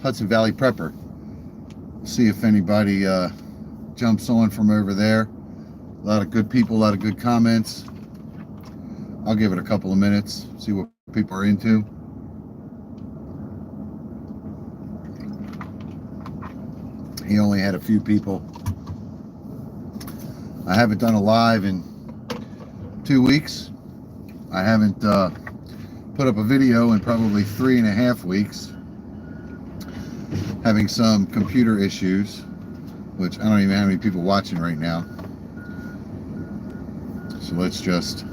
Hudson Valley Prepper. See if anybody jumps on from over there. A lot of good people, a lot of good comments. I'll give it a couple of minutes, see what people are into. He only had a few people. I haven't done a live in 2 weeks. I haven't put up a video in probably 3.5 weeks. Having some computer issues, which I don't even have any people watching right now. So let's just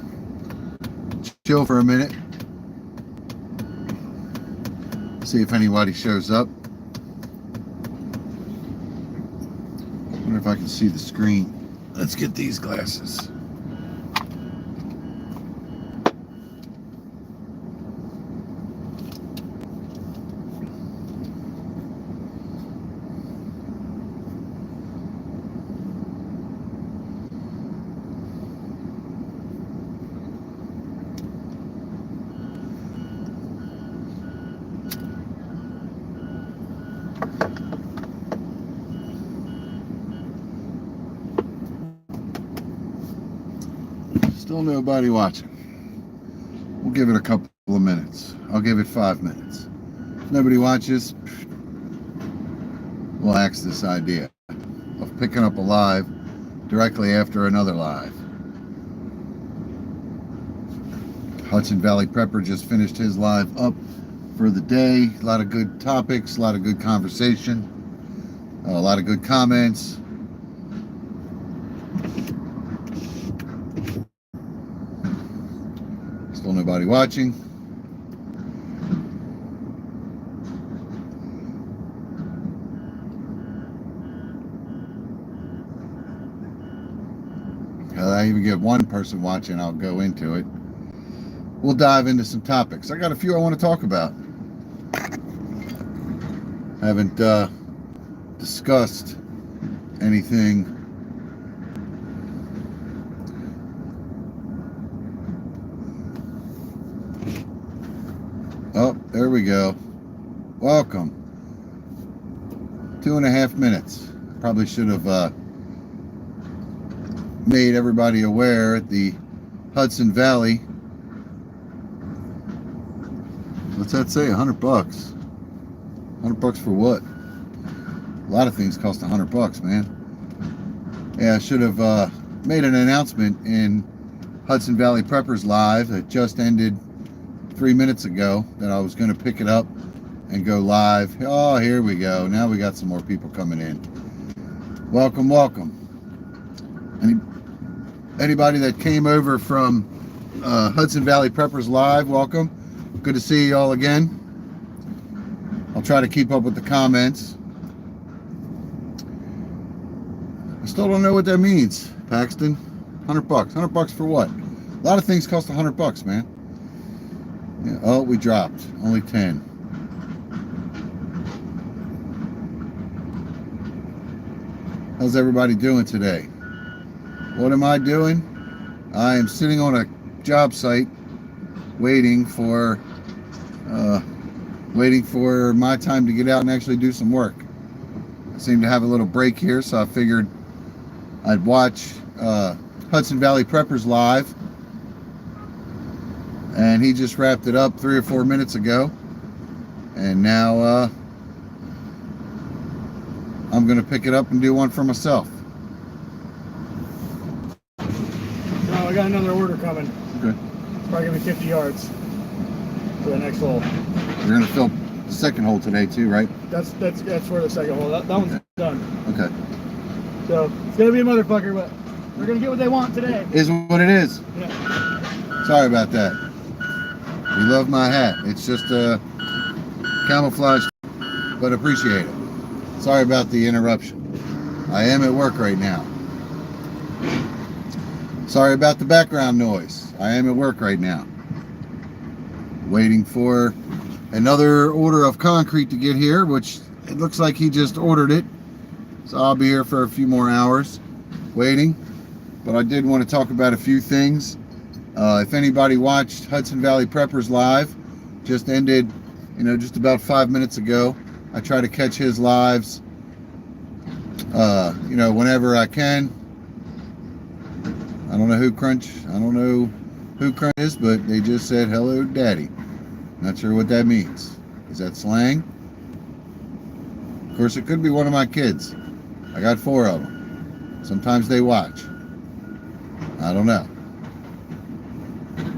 chill for a minute. See if anybody shows up. I wonder if I can see the screen. Let's get these glasses. Still nobody watching. We'll give it a couple of minutes. I'll give it 5 minutes. If nobody watches, we'll axe this idea of picking up a live directly after another live. Hudson Valley Prepper just finished his live up for the day. A lot of good topics, a lot of good conversation, a lot of good comments. Still nobody watching. I even get one person watching, I'll go into it. We'll dive into some topics. I got a few I want to talk about. Haven't discussed anything Oh, there we go. Welcome. 2.5 minutes. Probably should have made everybody aware at the Hudson Valley. What's that say? $100 bucks. $100 for what? A lot of things cost $100, man. Yeah, I should have made an announcement in Hudson Valley Preppers Live that just ended 3 minutes ago that I was going to pick it up and go live. Oh, here we go. Now we got some more people coming in. Welcome, welcome. Anybody that came over from Hudson Valley Preppers Live, welcome. Good to see you all again. I'll try to keep up with the comments. I still don't know what that means, Paxton. $100 bucks. $100 bucks for what? A lot of things cost $100 bucks, man. Yeah, oh, we dropped. Only 10. How's everybody doing today? What am I doing? I am sitting on a job site waiting for my time to get out and actually do some work. I seem to have a little break here, so I figured I'd watch Hudson Valley Preppers Live. And he just wrapped it up 3 or 4 minutes ago. And now I'm going to pick it up and do one for myself. No, I got another order coming. Okay. It's probably going to be 50 yards for the next hole. You're going to fill the second hole today too, right? That's for the second hole. That one's done. Okay. So it's going to be a motherfucker, but they're going to get what they want today. Is what it is. Yeah. Sorry about that. You love my hat. It's just a camouflage, but appreciate it. Sorry about the interruption. I am at work right now. Sorry about the background noise. I am at work right now. Waiting for another order of concrete to get here, which it looks like he just ordered it. So I'll be here for a few more hours waiting. But I did want to talk about a few things. If anybody watched Hudson Valley Preppers Live, just ended, just about 5 minutes ago. I try to catch his lives, whenever I can. I don't know who Crunch is, but they just said hello, Daddy. Not sure what that means. Is that slang? Of course, it could be one of my kids. I got 4 of them. Sometimes they watch. I don't know.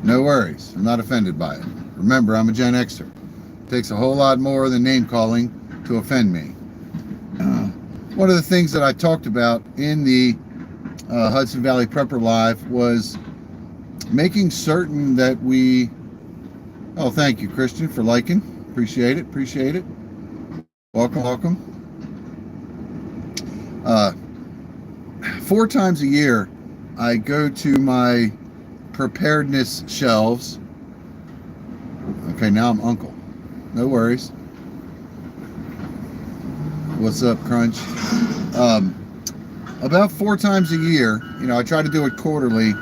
No worries. I'm not offended by it. Remember, I'm a Gen Xer. It takes a whole lot more than name calling to offend me. One of the things that I talked about in the Hudson Valley Prepper Live was making certain that we... Oh, thank you, Christian, for liking. Appreciate it. Welcome. 4 times a year, I go to my preparedness shelves. Okay, now I'm Uncle. No worries. What's up, Crunch? About 4 times a year, I try to do it quarterly,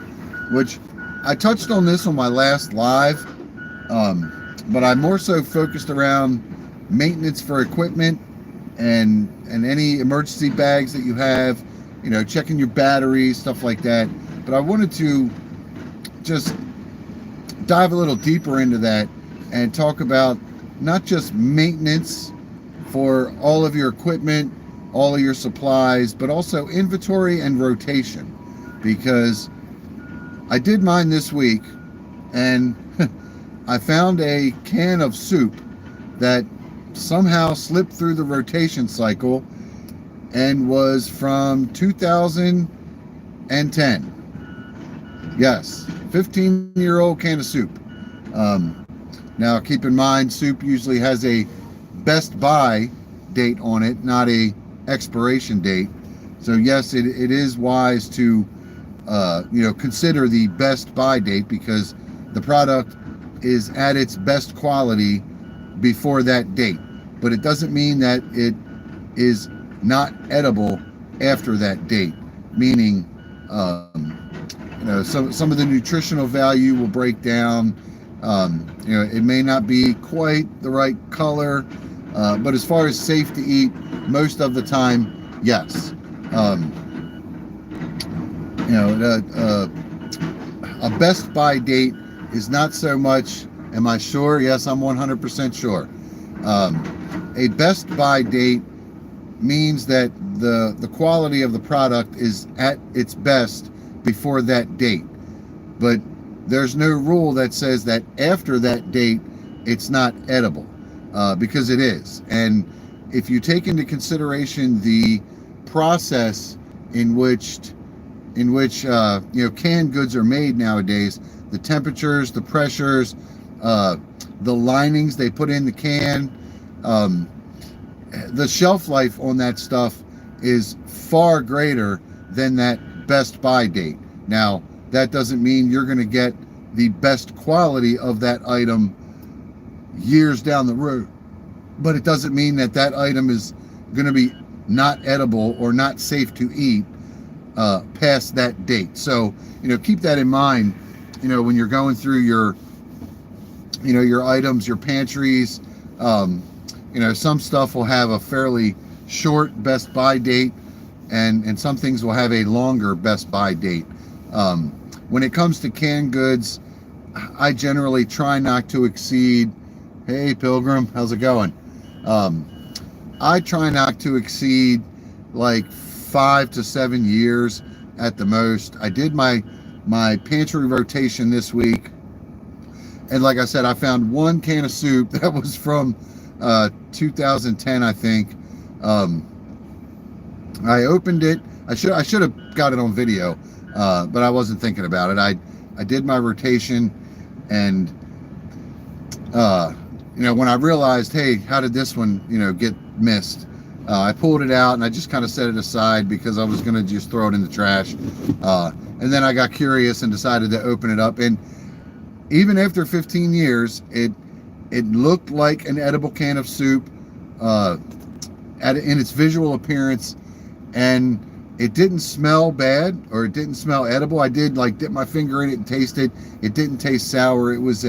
which I touched on this on my last live, but I'm more so focused around maintenance for equipment and any emergency bags that you have, checking your batteries, stuff like that. But I wanted to just dive a little deeper into that and talk about not just maintenance for all of your equipment, all of your supplies, but also inventory and rotation, because I did mine this week and I found a can of soup that somehow slipped through the rotation cycle and was from 2010. Yes, 15-year-old can of soup. Now keep in mind, soup usually has a best buy date on it, not a expiration date. So yes, it is wise to consider the best buy date, because the product is at its best quality before that date. But it doesn't mean that it is not edible after that date, meaning some of the nutritional value will break down. It may not be quite the right color, but as far as safe to eat, most of the time, yes. A best buy date is not so much, am I sure? Yes, I'm 100% sure. A best buy date means that the quality of the product is at its best before that date. But there's no rule that says that after that date it's not edible, because it is. And if you take into consideration the process in which canned goods are made nowadays, the temperatures, the pressures, the linings they put in the can, the shelf life on that stuff is far greater than that best buy date. Now, that doesn't mean you're going to get the best quality of that item years down the road, but it doesn't mean that that item is going to be not edible or not safe to eat past that date. So, keep that in mind, when you're going through your items, your pantries. Some stuff will have a fairly short best buy date, and some things will have a longer best buy date. When it comes to canned goods, I generally try not to exceed, hey Pilgrim, how's it going? I try not to exceed like 5 to 7 years at the most. I did my pantry rotation this week, and like I said, I found 1 can of soup that was from 2010, I think. I opened it. I should have got it on video, but I wasn't thinking about it. I did my rotation, and when I realized, hey, how did this one get missed? I pulled it out and I just kind of set it aside because I was going to just throw it in the trash. And then I got curious and decided to open it up. And even after 15 years, it looked like an edible can of soup in its visual appearance, and it didn't smell bad, or it didn't smell edible. I did dip my finger in it and taste it. It didn't taste sour. It was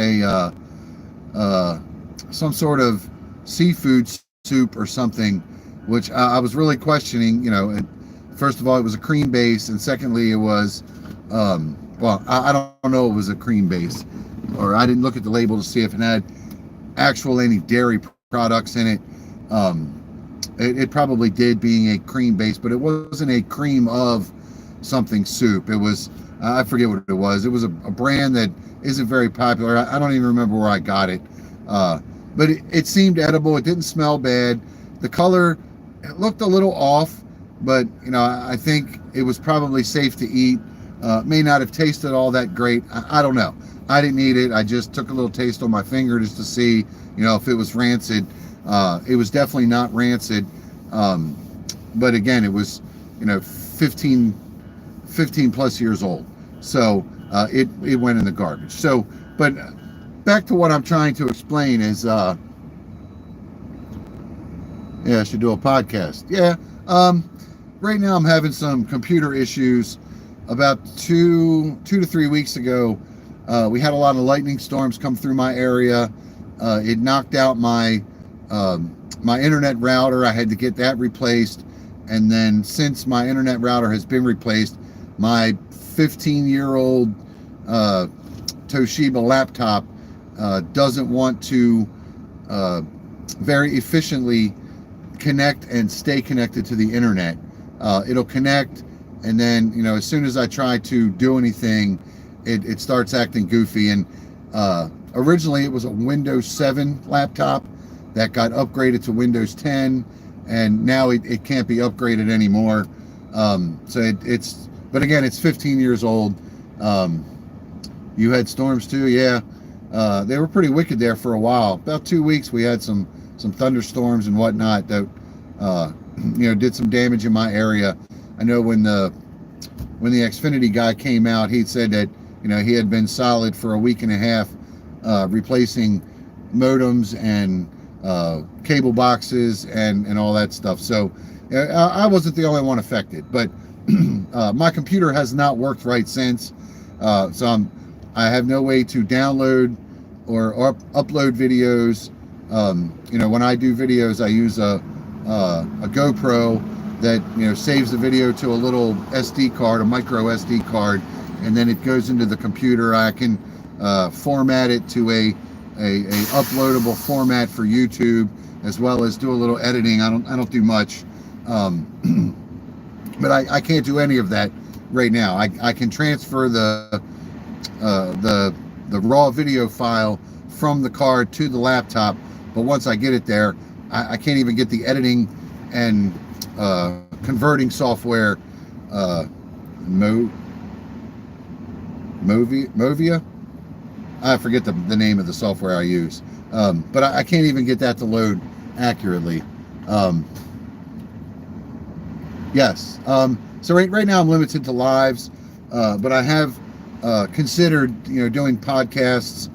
some sort of seafood soup or something, which I was really questioning. First of all, it was a cream base, and secondly, it was, well, I don't know, it was a cream base, or I didn't look at the label to see if it had any dairy products in it. It probably did, being a cream base, but it wasn't a cream of something soup. It was, I forget what it was. It was a brand that isn't very popular. I don't even remember where I got it. But it seemed edible. It didn't smell bad. The color, it looked a little off, but I think it was probably safe to eat. May not have tasted all that great. I don't know. I didn't eat it. I just took a little taste on my finger just to see, if it was rancid. It was definitely not rancid. But again, it was, 15 plus years old. So it went in the garbage. So, but back to what I'm trying to explain is, yeah, I should do a podcast. Yeah. Right now I'm having some computer issues. About 2 to 3 weeks ago, we had a lot of lightning storms come through my area. It knocked out my internet router. I had to get that replaced. And then since my internet router has been replaced, my 15-year-old Toshiba laptop doesn't want to very efficiently connect and stay connected to the internet. It'll connect, and then as soon as I try to do anything, it starts acting goofy. And originally it was a Windows 7 laptop that got upgraded to Windows 10, and now it can't be upgraded anymore. So but again, it's 15 years old. You had storms too? Yeah. They were pretty wicked there for a while. About 2 weeks we had some thunderstorms and whatnot that did some damage in my area. I know when the Xfinity guy came out, he said that he had been solid for a week and a half, replacing modems and cable boxes and all that stuff. So I wasn't the only one affected, but my computer has not worked right since. So I have no way to download or upload videos. When I do videos, I use a GoPro that saves the video to a little SD card, a micro SD card, and then it goes into the computer. I can format it to a uploadable format for YouTube, as well as do a little editing. I don't do much, but I can't do any of that right now. I can transfer the raw video file from the card to the laptop, but once I get it there, I can't even get the editing and converting software, Movia. I forget the name of the software I use, but I can't even get that to load accurately. Yes. So right now I'm limited to lives, but I have considered doing podcasts,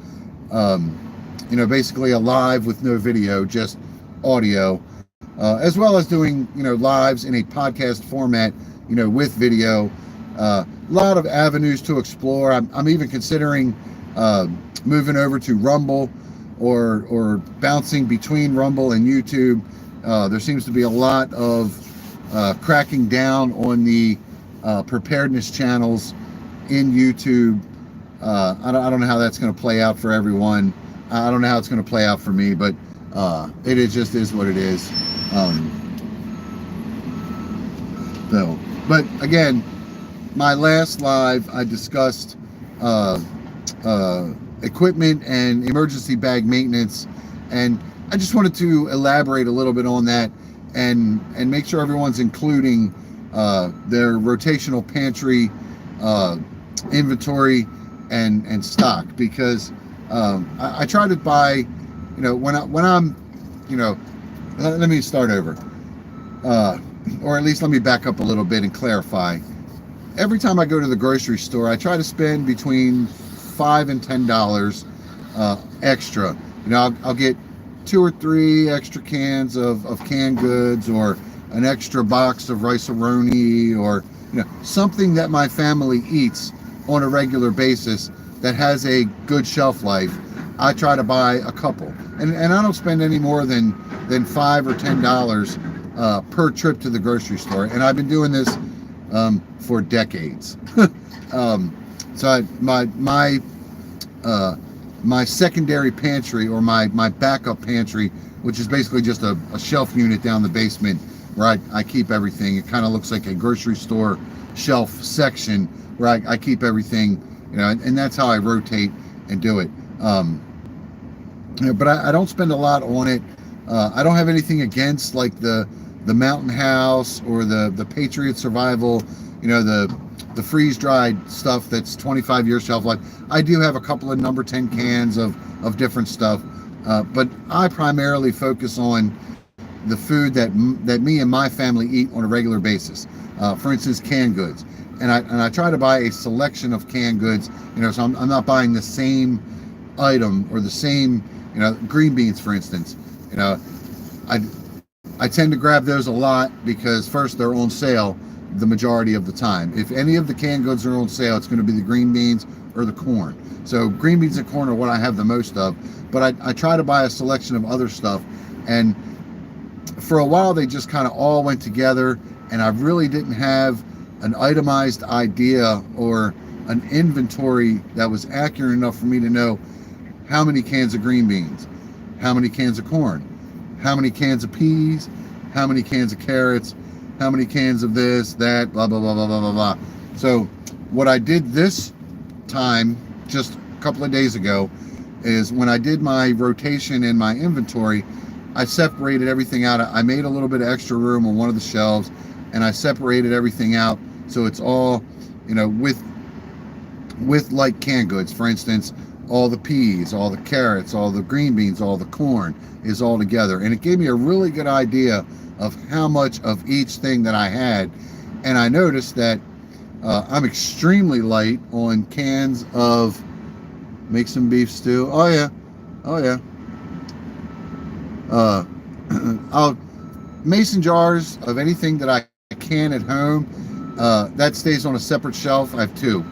basically a live with no video, just audio, as well as doing lives in a podcast format, with video. A lot of avenues to explore. I'm even considering moving over to Rumble, or bouncing between Rumble and YouTube. There seems to be a lot of cracking down on the preparedness channels in YouTube. I don't know how that's going to play out for everyone. I don't know how it's going to play out for me, but it just is what it is. But again, my last live, I discussed equipment and emergency bag maintenance, and I just wanted to elaborate a little bit on that and make sure everyone's including their rotational pantry inventory and stock, because I try to buy, when I'm, let me start over, or at least let me back up a little bit and clarify. Every time I go to the grocery store, I try to spend between $5 and $10 extra. I'll get 2 or 3 extra cans of canned goods, or an extra box of rice-a-roni, or something that my family eats on a regular basis that has a good shelf life. I try to buy a couple, and I don't spend any more than $5 or $10 per trip to the grocery store, and I've been doing this for decades. So my secondary pantry, or my backup pantry, which is basically just a shelf unit down the basement where I keep everything. It kind of looks like a grocery store shelf section where I keep everything, and that's how I rotate and do it. But I don't spend a lot on it. I don't have anything against like the Mountain House or the Patriot Survival, the freeze-dried stuff that's 25-year shelf life. I do have a couple of number 10 cans of different stuff, but I primarily focus on the food that me and my family eat on a regular basis. For instance, canned goods, and I try to buy a selection of canned goods. So I'm not buying the same item or the same, green beans, for instance. I tend to grab those a lot because first, they're on sale the majority of the time. If any of the canned goods are on sale, it's going to be the green beans or the corn. So green beans and corn are what I have the most of, but I try to buy a selection of other stuff. And for a while, they just kind of all went together, and I really didn't have an itemized idea or an inventory that was accurate enough for me to know how many cans of green beans, how many cans of corn, how many cans of peas, how many cans of carrots, how many cans of this, that, blah, blah, blah, blah, blah, blah, blah. So what I did this time, just a couple of days ago, is when I did my rotation in my inventory, I separated everything out. I made a little bit of extra room on one of the shelves, and I separated everything out so it's all, with like canned goods. For instance, all the peas, all the carrots, all the green beans, all the corn is all together. And it gave me a really good idea of how much of each thing that I had. And I noticed that I'm extremely light on cans of, make some beef stew. Oh yeah. I'll mason jars of anything that I can at home. That stays on a separate shelf. I have two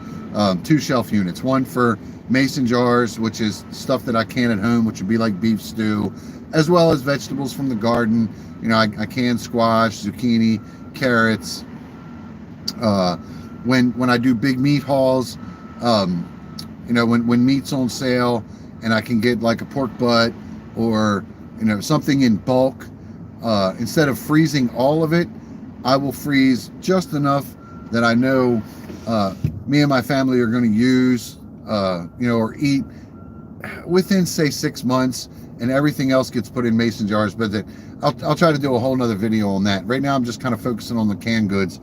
shelf units. One for mason jars, which is stuff that I can at home, which would be like beef stew, as well as vegetables from the garden. I can squash, zucchini, carrots. When I do big meat hauls, when meat's on sale and I can get like a pork butt or something in bulk, instead of freezing all of it, I will freeze just enough that I know me and my family are going to use, or eat within, say, 6 months, and everything else gets put in mason jars. But I'll try to do a whole nother video on that. Right now, I'm just kind of focusing on the canned goods.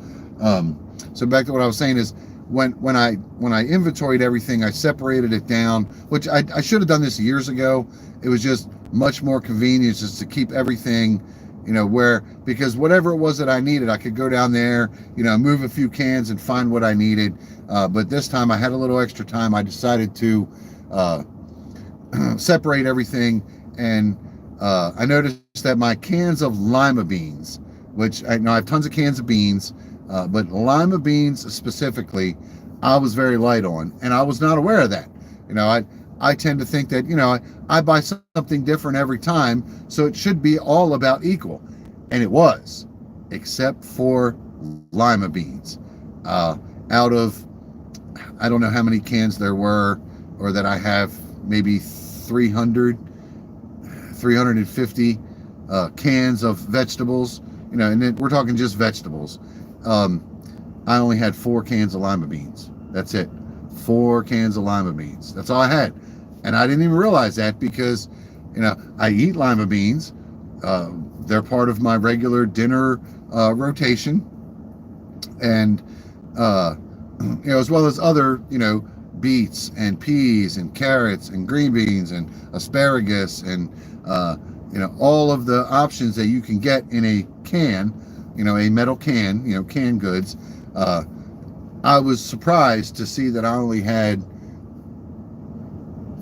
So back to what I was saying is, when I inventoried everything, I separated it down, which I should have done this years ago. It was just much more convenient just to keep everything, because whatever it was that I needed, I could go down there, move a few cans and find what I needed. But this time I had a little extra time. I decided to separate everything, and I noticed that my cans of lima beans, which I have tons of cans of beans, but lima beans specifically, I was very light on, and I was not aware of that. I tend to think that, I buy something different every time, so it should be all about equal. And it was, except for lima beans. Out of, I don't know how many cans there were, or that I have, maybe 350 cans of vegetables, and then we're talking just vegetables. I only had 4 cans of lima beans. That's it. 4 cans of lima beans. That's all I had. And I didn't even realize that because, I eat lima beans. They're part of my regular dinner rotation. And, as well as other, beets and peas and carrots and green beans and asparagus and, all of the options that you can get in a can, a metal can, canned goods. I was surprised to see that I only had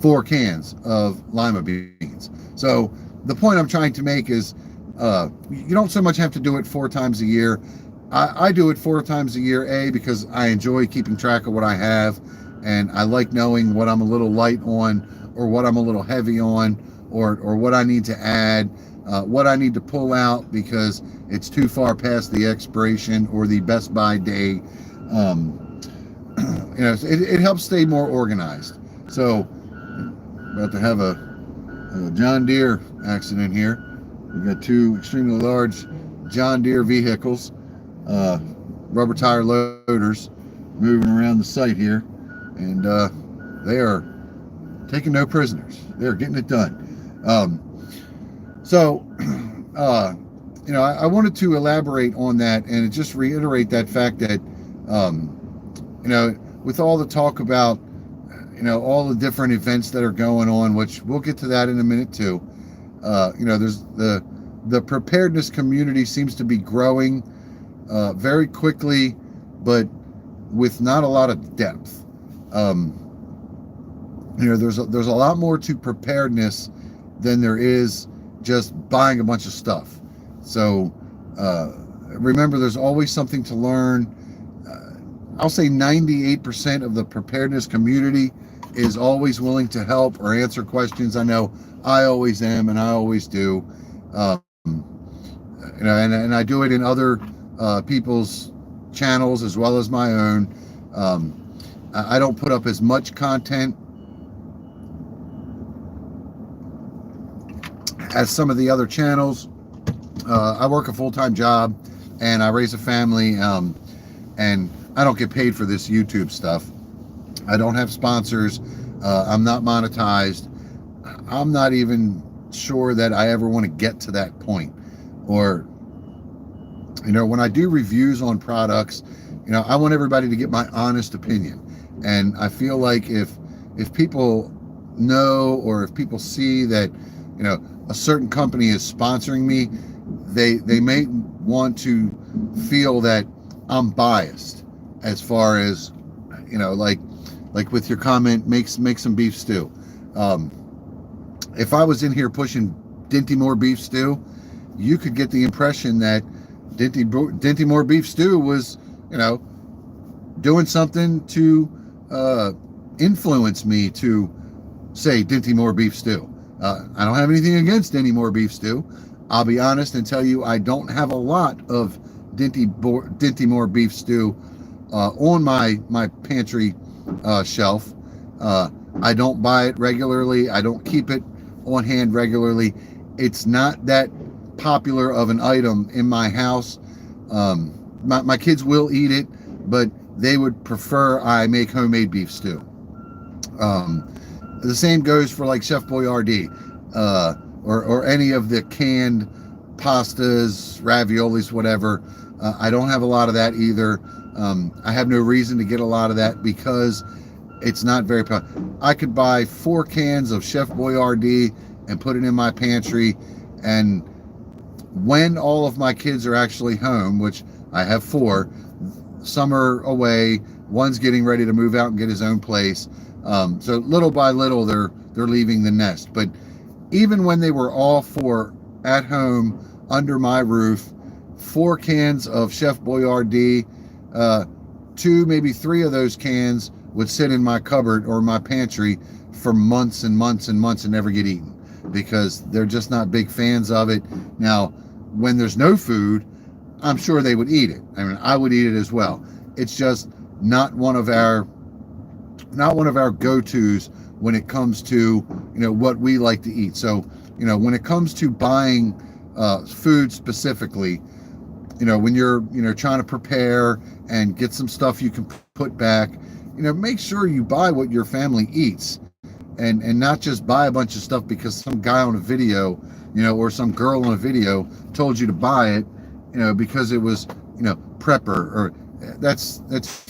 4 cans of lima beans. So the point I'm trying to make is, you don't so much have to do it 4 times a year. I do it 4 times a year, because I enjoy keeping track of what I have, and I like knowing what I'm a little light on or what I'm a little heavy on, or what I need to add, what I need to pull out because it's too far past the expiration or the best by day. It helps stay more organized. So, about to have a John Deere accident here. We've got two extremely large John Deere vehicles, rubber tire loaders, moving around the site here, and they are taking no prisoners. They're getting it done. I wanted to elaborate on that and just reiterate that fact that, with all the talk about, all the different events that are going on, which we'll get to that in a minute too. There's the preparedness community seems to be growing very quickly, but with not a lot of depth. There's a lot more to preparedness than there is just buying a bunch of stuff. So remember, there's always something to learn. I'll say 98% of the preparedness community is always willing to help or answer questions. I know I always am, and I always do. And I do it in other people's channels as well as my own. I don't put up as much content as some of the other channels. I work a full-time job and I raise a family, and I don't get paid for this YouTube stuff. I don't have sponsors. I'm not monetized. I'm not even sure that I ever want to get to that point. Or, when I do reviews on products, I want everybody to get my honest opinion. And I feel like if people know, or if people see that, a certain company is sponsoring me, they may want to feel that I'm biased as far as, like with your comment, make some beef stew. If I was in here pushing Dinty Moore beef stew, you could get the impression that Dinty Moore beef stew was, doing something to influence me to say Dinty Moore beef stew. I don't have anything against any more beef stew. I'll be honest and tell you I don't have a lot of Dinty Moore beef stew on my pantry shelf. I don't buy it regularly. I don't keep it on hand regularly. It's not that popular of an item in my house. My kids will eat it, but they would prefer I make homemade beef stew. The same goes for like Chef Boyardee, or any of the canned pastas, raviolis, whatever. I don't have a lot of that either. I have no reason to get a lot of that because it's not very popular. I could buy 4 cans of Chef Boyardee and put it in my pantry, and when all of my kids are actually home, which I have 4, some are away, one's getting ready to move out and get his own place. So little by little, they're leaving the nest. But even when they were all 4 at home under my roof, 4 cans of Chef Boyardee, 2, maybe 3 of those cans would sit in my cupboard or my pantry for months and months and months and never get eaten because they're just not big fans of it. Now, when there's no food, I'm sure they would eat it. I mean, I would eat it as well. It's just not one of our go-tos when it comes to, what we like to eat. So, when it comes to buying food specifically, when you're, trying to prepare and get some stuff you can put back, make sure you buy what your family eats and not just buy a bunch of stuff because some guy on a video, or some girl on a video told you to buy it, because it was, prepper, or that's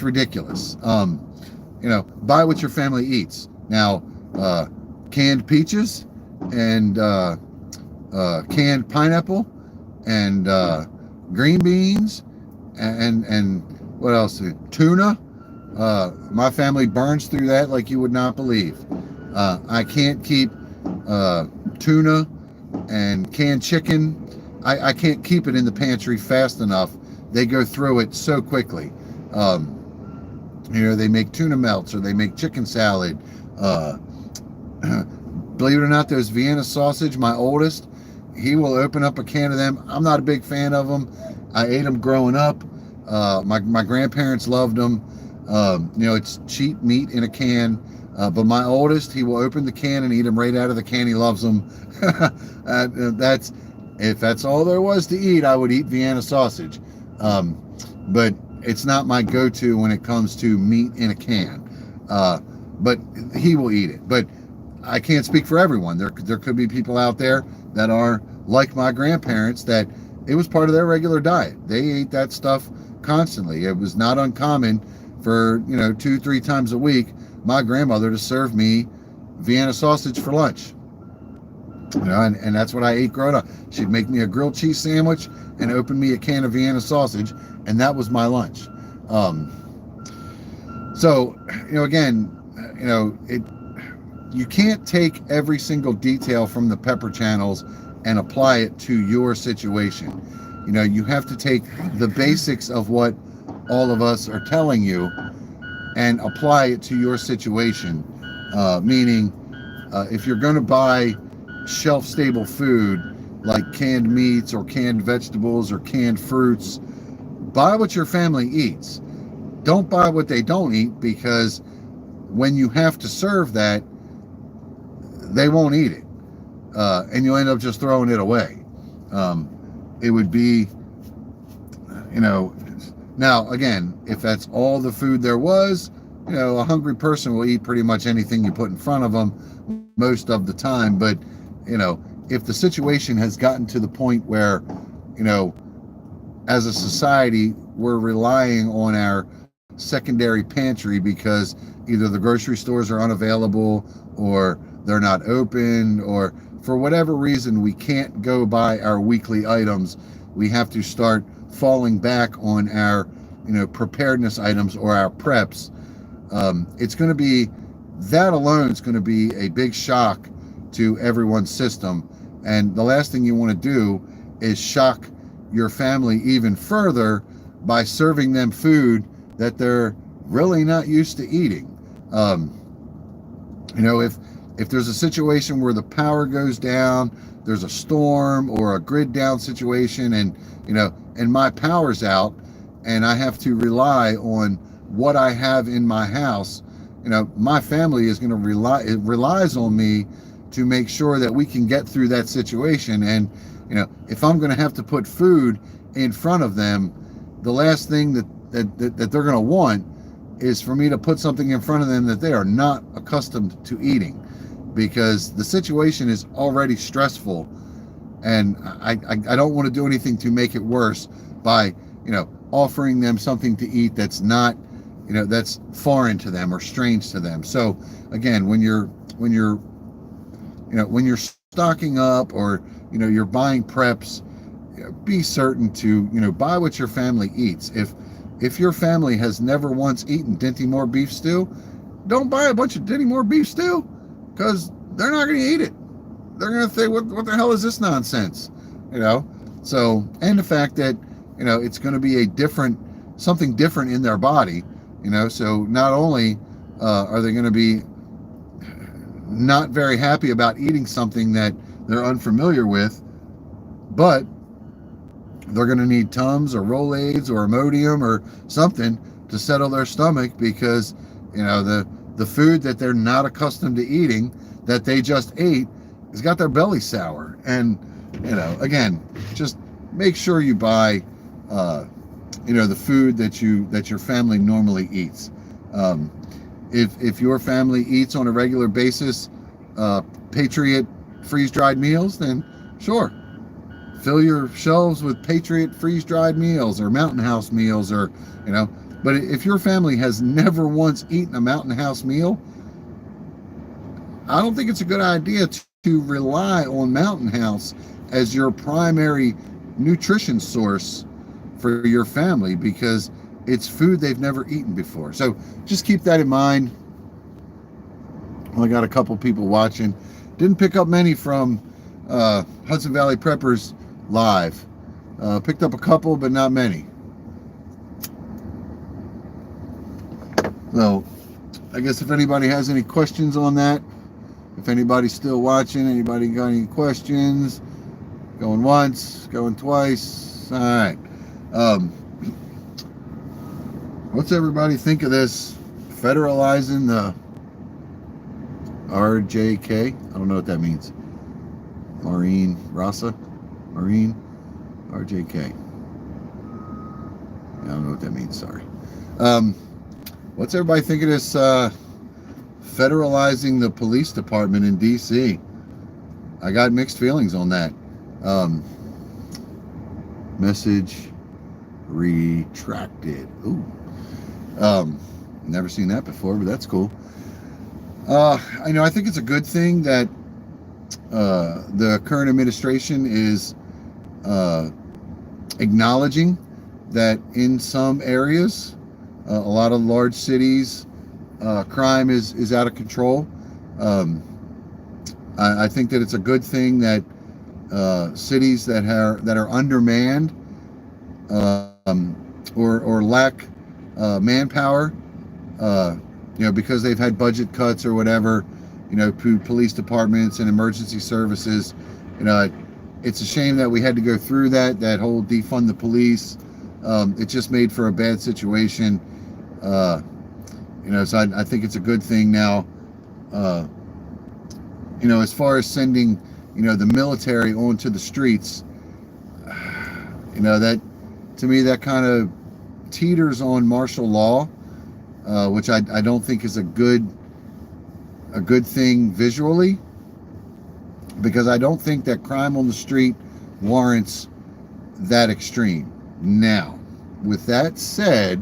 ridiculous. Buy what your family eats. Now, canned peaches and canned pineapple and green beans and what else? Tuna. My family burns through that like you would not believe. I can't keep tuna and canned chicken. I can't keep it in the pantry fast enough. They go through it so quickly. They make tuna melts or they make chicken salad. Believe it or not, those Vienna sausage, my oldest, he will open up a can of them. I'm not a big fan of them. I ate them growing up. My grandparents loved them. It's cheap meat in a can. But my oldest, he will open the can and eat them right out of the can. He loves them. If that's all there was to eat, I would eat Vienna sausage. But it's not my go-to when it comes to meat in a can. But he will eat it. But I can't speak for everyone. There could be people out there that are like my grandparents, that it was part of their regular diet. They ate that stuff constantly. It was not uncommon for 2-3 times a week my grandmother to serve me Vienna sausage for lunch. And that's what I ate growing up. She'd make me a grilled cheese sandwich and open me a can of Vienna sausage, and that was my lunch. So again, you can't take every single detail from the pepper channels and apply it to your situation. You have to take the basics of what all of us are telling you and apply it to your situation. Meaning, if you're going to buy shelf-stable food like canned meats or canned vegetables or canned fruits, buy what your family eats. Don't buy what they don't eat, because when you have to serve that, they won't eat it. And you'll end up just throwing it away. It would be, now again, if that's all the food there was, a hungry person will eat pretty much anything you put in front of them most of the time. But, if the situation has gotten to the point where, as a society, we're relying on our secondary pantry because either the grocery stores are unavailable or they're not open, or for whatever reason we can't go buy our weekly items, we have to start falling back on our preparedness items or our preps. It's going to be, that alone is going to be a big shock to everyone's system. And the last thing you want to do is shock your family even further by serving them food that they're really not used to eating. If there's a situation where the power goes down, there's a storm or a grid down situation, and my power's out, and I have to rely on what I have in my house, my family is going to relies on me to make sure that we can get through that situation. And if I'm going to have to put food in front of them, the last thing that they're going to want is for me to put something in front of them that they are not accustomed to eating, because the situation is already stressful, and I don't want to do anything to make it worse by offering them something to eat that's not that's foreign to them or strange to them. So again, when you're stocking up, or you're buying preps, be certain to buy what your family eats. If your family has never once eaten Dinty Moore beef stew, don't buy a bunch of Dinty Moore beef stew, because they're not going to eat it. They're going to think, what the hell is this nonsense? So, and the fact that it's going to be something different in their body. So not only are they going to be not very happy about eating something that they're unfamiliar with, but they're going to need Tums or Rolaids or Imodium or something to settle their stomach, because the food that they're not accustomed to eating, that they just ate, has got their belly sour. And again, just make sure you buy the food that your family normally eats. If your family eats on a regular basis Patriot freeze-dried meals, then sure, fill your shelves with Patriot freeze-dried meals or Mountain House meals, or but if your family has never once eaten a Mountain House meal, I don't think it's a good idea to rely on Mountain House as your primary nutrition source for your family, because it's food they've never eaten before. So just keep that in mind. I got a couple people watching. Didn't pick up many from Hudson Valley Preppers Live. Picked up a couple, but not many. So I guess if anybody has any questions on that, If anybody's still watching, anybody got any questions? Going once, going twice. All right. What's everybody think of this federalizing the RJK? I don't know what that means. Marine RJK. I don't know what that means. Sorry. What's everybody think of this federalizing the police department in DC? I got mixed feelings on that. Message retracted. Ooh. Never seen that before, but that's cool. I think it's a good thing that the current administration is acknowledging that in some areas, a lot of large cities, crime is out of control. I think that it's a good thing that cities that are undermanned or lack manpower, because they've had budget cuts or whatever, police departments and emergency services, it's a shame that we had to go through that whole defund the police. It just made for a bad situation. So I think it's a good thing now. As far as sending, the military onto the streets, that, to me, that kind of teeters on martial law, which I don't think is a good thing visually, because I don't think that crime on the street warrants that extreme. Now, with that said,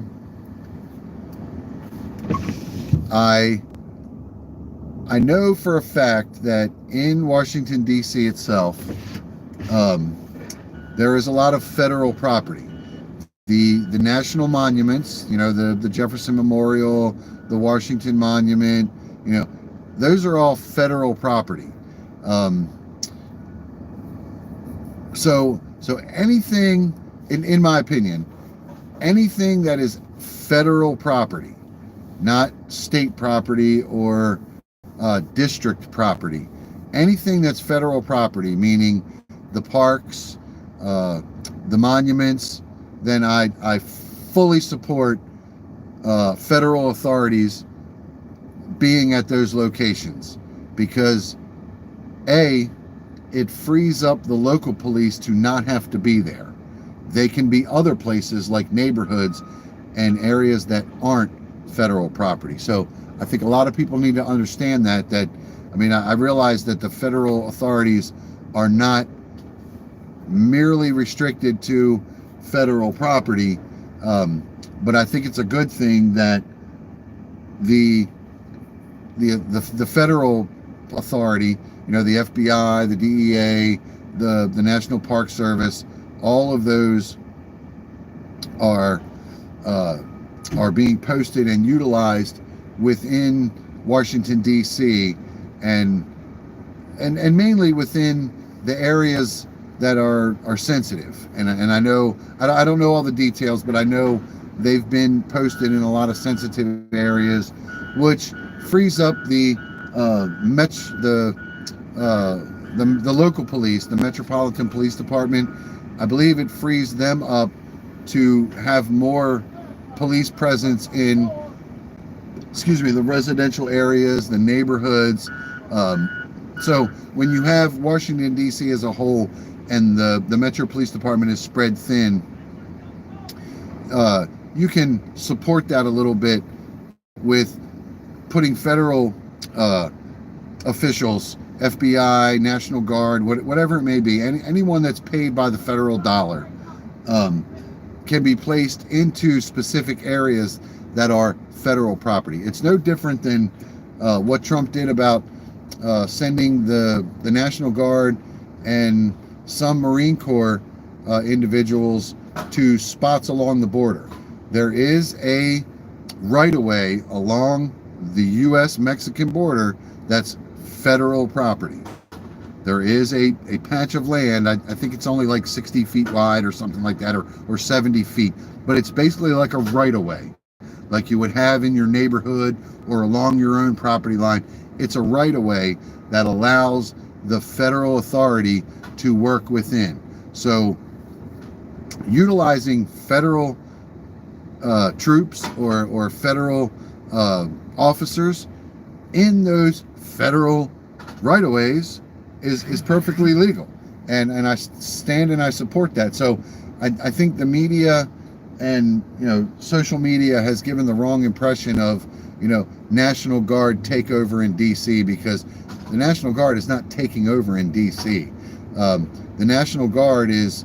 I know for a fact that in Washington, D.C. itself, there is a lot of federal property. The national monuments, the Jefferson Memorial, the Washington Monument, those are all federal property. So anything, in my opinion, anything that is federal property, not state property or district property, anything that's federal property, meaning the parks, the monuments, then I fully support federal authorities being at those locations, because A, it frees up the local police to not have to be there. They can be other places like neighborhoods and areas that aren't federal property. So I think a lot of people need to understand that I realize that the federal authorities are not merely restricted to federal property, but I think it's a good thing that the federal authority, the FBI, the DEA, the National Park Service, all of those are being posted and utilized within Washington, D.C. and mainly within the areas that are sensitive. And I know, I don't know all the details, but I know they've been posted in a lot of sensitive areas, which frees up the local police, the Metropolitan Police Department. I believe it frees them up to have more police presence in, the residential areas, the neighborhoods. So when you have Washington, D.C. as a whole, and the Metro Police Department is spread thin, you can support that a little bit with putting federal officials, FBI, National Guard, whatever it may be, anyone that's paid by the federal dollar, can be placed into specific areas that are federal property. It's no different than what Trump did about sending the National Guard and some Marine Corps individuals to spots along the border. There is a right-of-way along the U.S.-Mexican border that's federal property. There is a patch of land, I think it's only like 60 feet wide or something like that, or 70 feet, but it's basically like a right-of-way, like you would have in your neighborhood or along your own property line. It's a right-of-way that allows the federal authority to work within. So utilizing federal troops or federal officers in those federal right-of-ways is perfectly legal, and I stand and I support that. So I think the media and social media has given the wrong impression of National Guard takeover in DC, because the National Guard is not taking over in DC. The National Guard is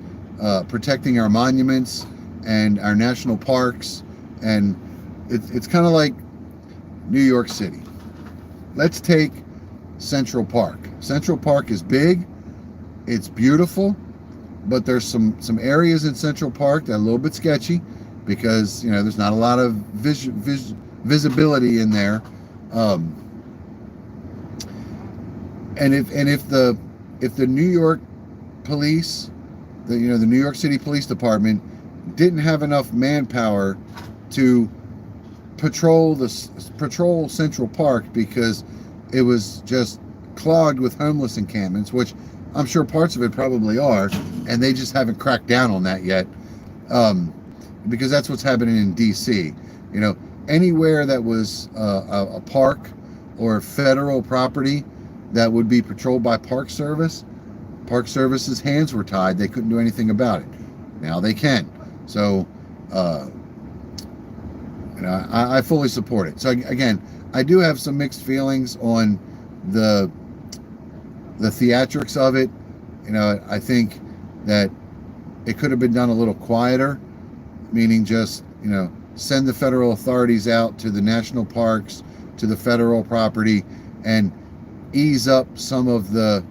protecting our monuments and our national parks, and it's kind of like New York City. Let's take Central Park. Central Park is big, it's beautiful, but there's some areas in Central Park that are a little bit sketchy, because there's not a lot of visibility in there. And if the New York police, the New York City Police Department didn't have enough manpower to patrol Central Park because it was just clogged with homeless encampments, which I'm sure parts of it probably are, and they just haven't cracked down on that yet, because that's what's happening in DC. Anywhere that was a park or federal property that would be patrolled by Park Service's hands were tied. They couldn't do anything about it. Now they can. So I fully support it. So again, I do have some mixed feelings on the theatrics of it. I think that it could have been done a little quieter, meaning just send the federal authorities out to the national parks, to the federal property, and ease up some of the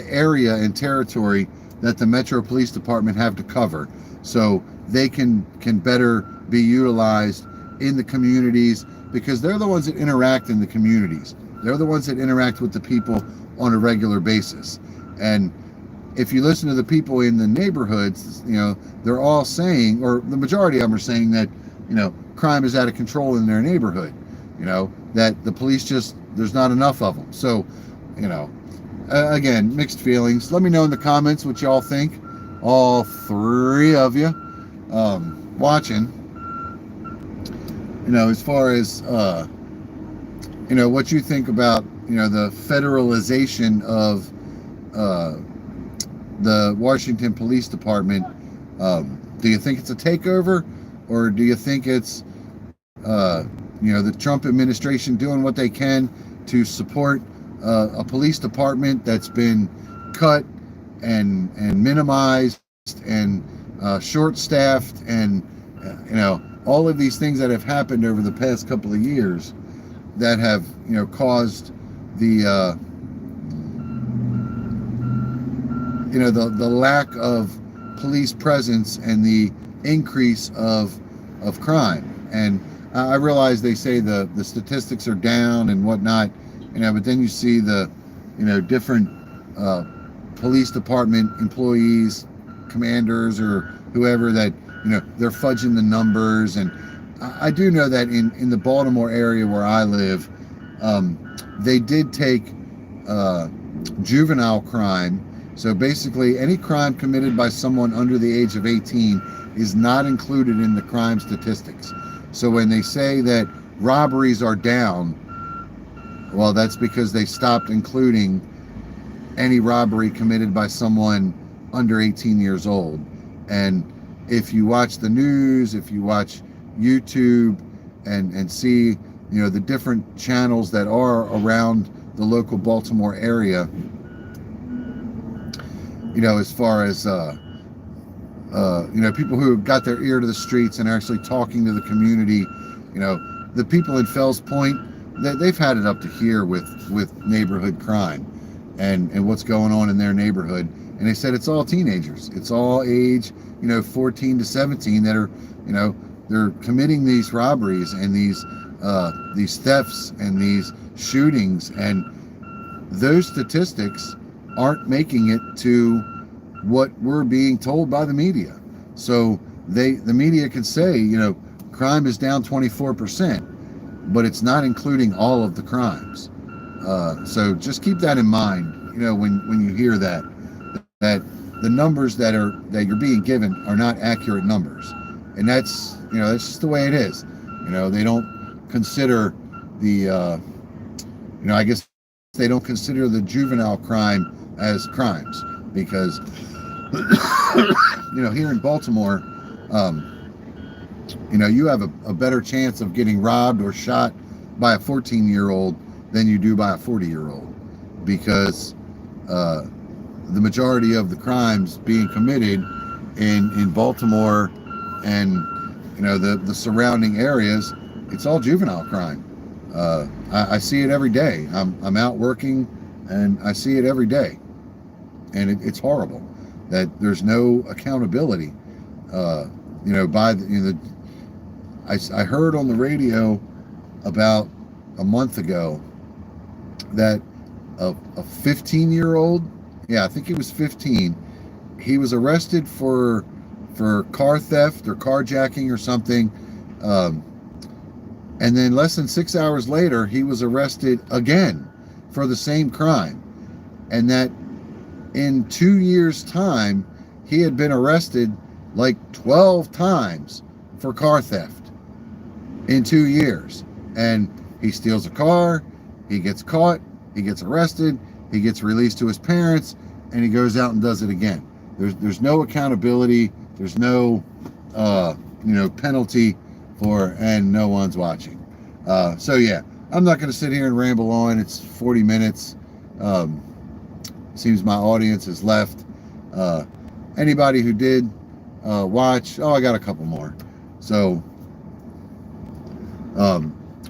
area and territory that the Metro Police Department have to cover, so they can better be utilized in the communities, because they're the ones that interact in the communities. They're the ones that interact with the people on a regular basis. And if you listen to the people in the neighborhoods, they're all saying, or the majority of them are saying, that crime is out of control in their neighborhood, that the police there's not enough of them. So again, mixed feelings. Let me know in the comments what y'all think, all three of you watching, as far as what you think about the federalization of the Washington Police Department. Do you think it's a takeover, or do you think it's the Trump administration doing what they can to support a police department that's been cut and minimized and short-staffed, and all of these things that have happened over the past couple of years that have caused the the lack of police presence and the increase of crime. And I realize they say the statistics are down and whatnot, but then you see the different police department employees, commanders or whoever, that they're fudging the numbers. And I do know that in the Baltimore area where I live, they did take juvenile crime. So basically, any crime committed by someone under the age of 18 is not included in the crime statistics. So when they say that robberies are down, well, that's because they stopped including any robbery committed by someone under 18 years old. And if you watch the news, if you watch YouTube and see the different channels that are around the local Baltimore area, as far as people who got their ear to the streets and are actually talking to the community, the people in Fells Point, they've had it up to here with neighborhood crime and what's going on in their neighborhood. And they said it's all teenagers. It's all age, 14 to 17 that are, they're committing these robberies and these thefts and these shootings. And those statistics aren't making it to what we're being told by the media. So the media can say, crime is down 24%. but it's not including all of the crimes. So just keep that in mind, when you hear that the numbers that you're being given are not accurate numbers, and that's just the way it is. They don't consider the I guess they don't consider the juvenile crime as crimes, because here in Baltimore, you have a better chance of getting robbed or shot by a 14-year-old than you do by a 40-year-old, because the majority of the crimes being committed in Baltimore and the surrounding areas, it's all juvenile crime. I see it every day. I'm out working and I see it every day, and it's horrible that there's no accountability. By I heard on the radio about a month ago that a 15-year-old, I think he was 15, he was arrested for car theft or carjacking or something, and then less than 6 hours later he was arrested again for the same crime, and that in 2 years' time he had been arrested like 12 times for car theft in 2 years. And he steals a car, he gets caught, he gets arrested, he gets released to his parents, and he goes out and does it again. There's no accountability, there's no penalty and no one's watching. So yeah, I'm not going to sit here and ramble on. It's 40 minutes. Seems my audience has left. Anybody who did watch, I got a couple more. So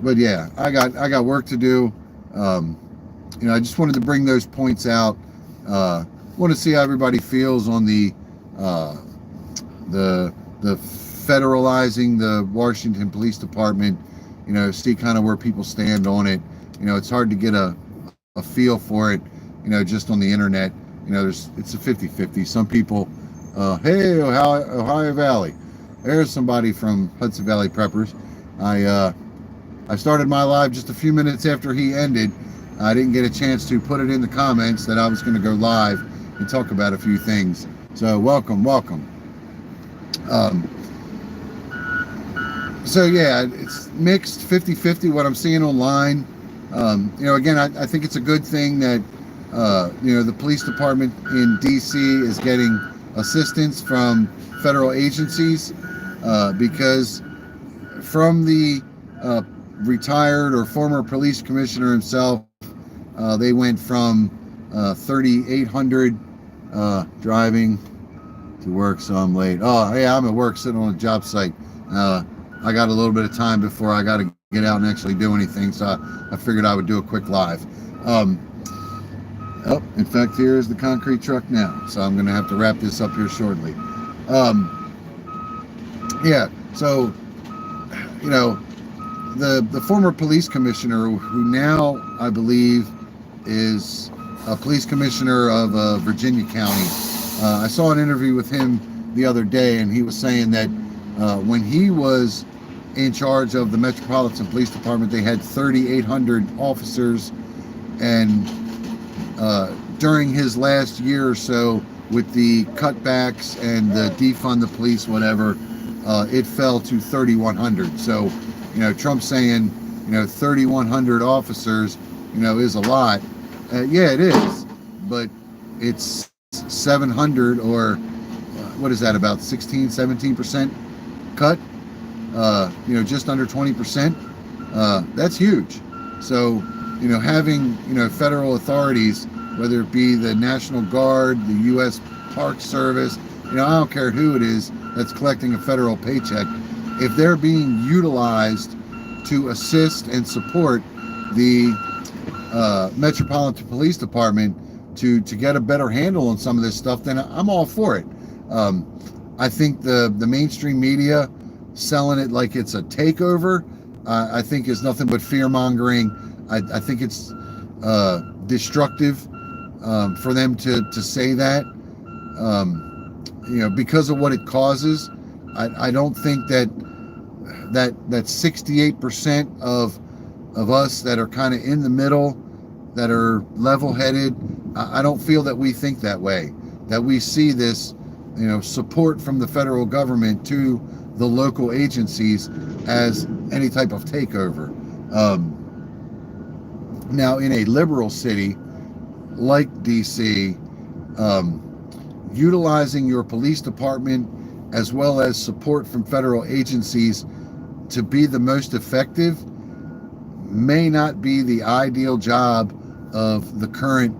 but yeah, I got work to do. I just wanted to bring those points out. Want to see how everybody feels on the federalizing the Washington Police Department. See kind of where people stand on it. It's hard to get a feel for it. Just on the internet. It's a 50-50. Some people, hey, Ohio Valley. There's somebody from Hudson Valley Preppers. I started my live just a few minutes after he ended. I didn't get a chance to put it in the comments that I was going to go live and talk about a few things. So welcome. So yeah, it's mixed, 50-50 what I'm seeing online. Again, I think it's a good thing that the police department in DC is getting assistance from federal agencies, because from the retired or former police commissioner himself, they went from 3,800 driving to work, so I'm late. Oh, hey, I'm at work sitting on a job site. I got a little bit of time before I got to get out and actually do anything, so I figured I would do a quick live. In fact, here's the concrete truck now, so I'm going to have to wrap this up here shortly. So, the former police commissioner, who now, I believe, is a police commissioner of Virginia County. I saw an interview with him the other day, and he was saying that when he was in charge of the Metropolitan Police Department, they had 3,800 officers, and during his last year or so, with the cutbacks and the defund the police, whatever, it fell to 3,100. So, Trump saying, 3,100 officers, is a lot. Yeah, it is, but it's 700, or what is that, about 16-17% cut? Just under 20%. That's huge. So, having, federal authorities, whether it be the National Guard, the U.S. Park Service, I don't care who it is that's collecting a federal paycheck, if they're being utilized to assist and support the Metropolitan Police Department to get a better handle on some of this stuff, then I'm all for it. I think the mainstream media selling it like it's a takeover, I think is nothing but fear-mongering. I think it's destructive for them to say that, because of what it causes. I don't think that 68% of of us that are kind of in the middle, that are level-headed, I don't feel that we think that way, that we see this, support from the federal government to the local agencies as any type of takeover. Now, in a liberal city like DC, utilizing your police department as well as support from federal agencies to be the most effective may not be the ideal job of the current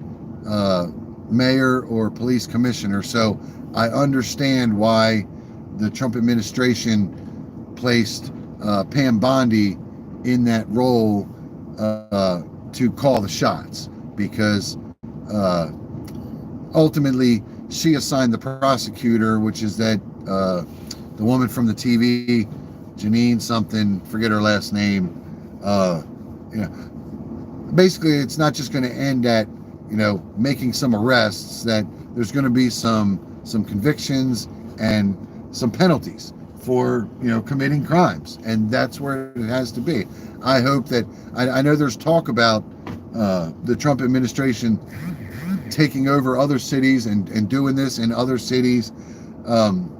mayor or police commissioner. So I understand why the Trump administration placed Pam Bondi in that role to call the shots, because ultimately she assigned the prosecutor, which is that the woman from the TV, Janine something, forget her last name. Basically, it's not just going to end at making some arrests. That there's going to be some convictions and some penalties for committing crimes, and that's where it has to be. I hope that I know there's talk about the Trump administration taking over other cities and doing this in other cities, and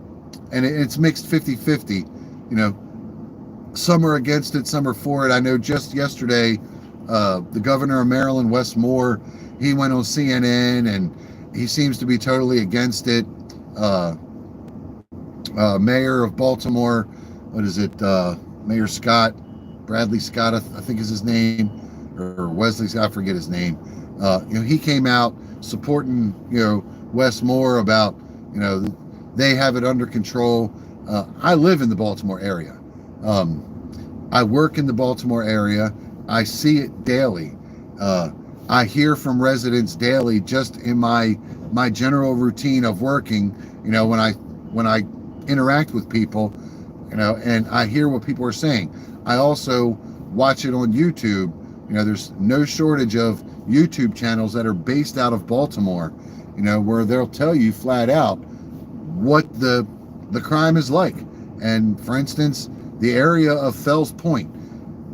it's mixed 50-50. Some are against it, some are for it. I know just yesterday, the governor of Maryland, Wes Moore, he went on CNN and he seems to be totally against it. Mayor of Baltimore, what is it? Mayor Scott, Bradley Scott, I think is his name, or Wesley Scott, I forget his name. He came out supporting, Wes Moore about, they have it under control. I live in the Baltimore area. I work in the Baltimore area. I see it daily. I hear from residents daily, just in my general routine of working. When I interact with people, and I hear what people are saying. I also watch it on YouTube. There's no shortage of YouTube channels that are based out of Baltimore, where they'll tell you flat out what the crime is like. And for instance, the area of Fells Point,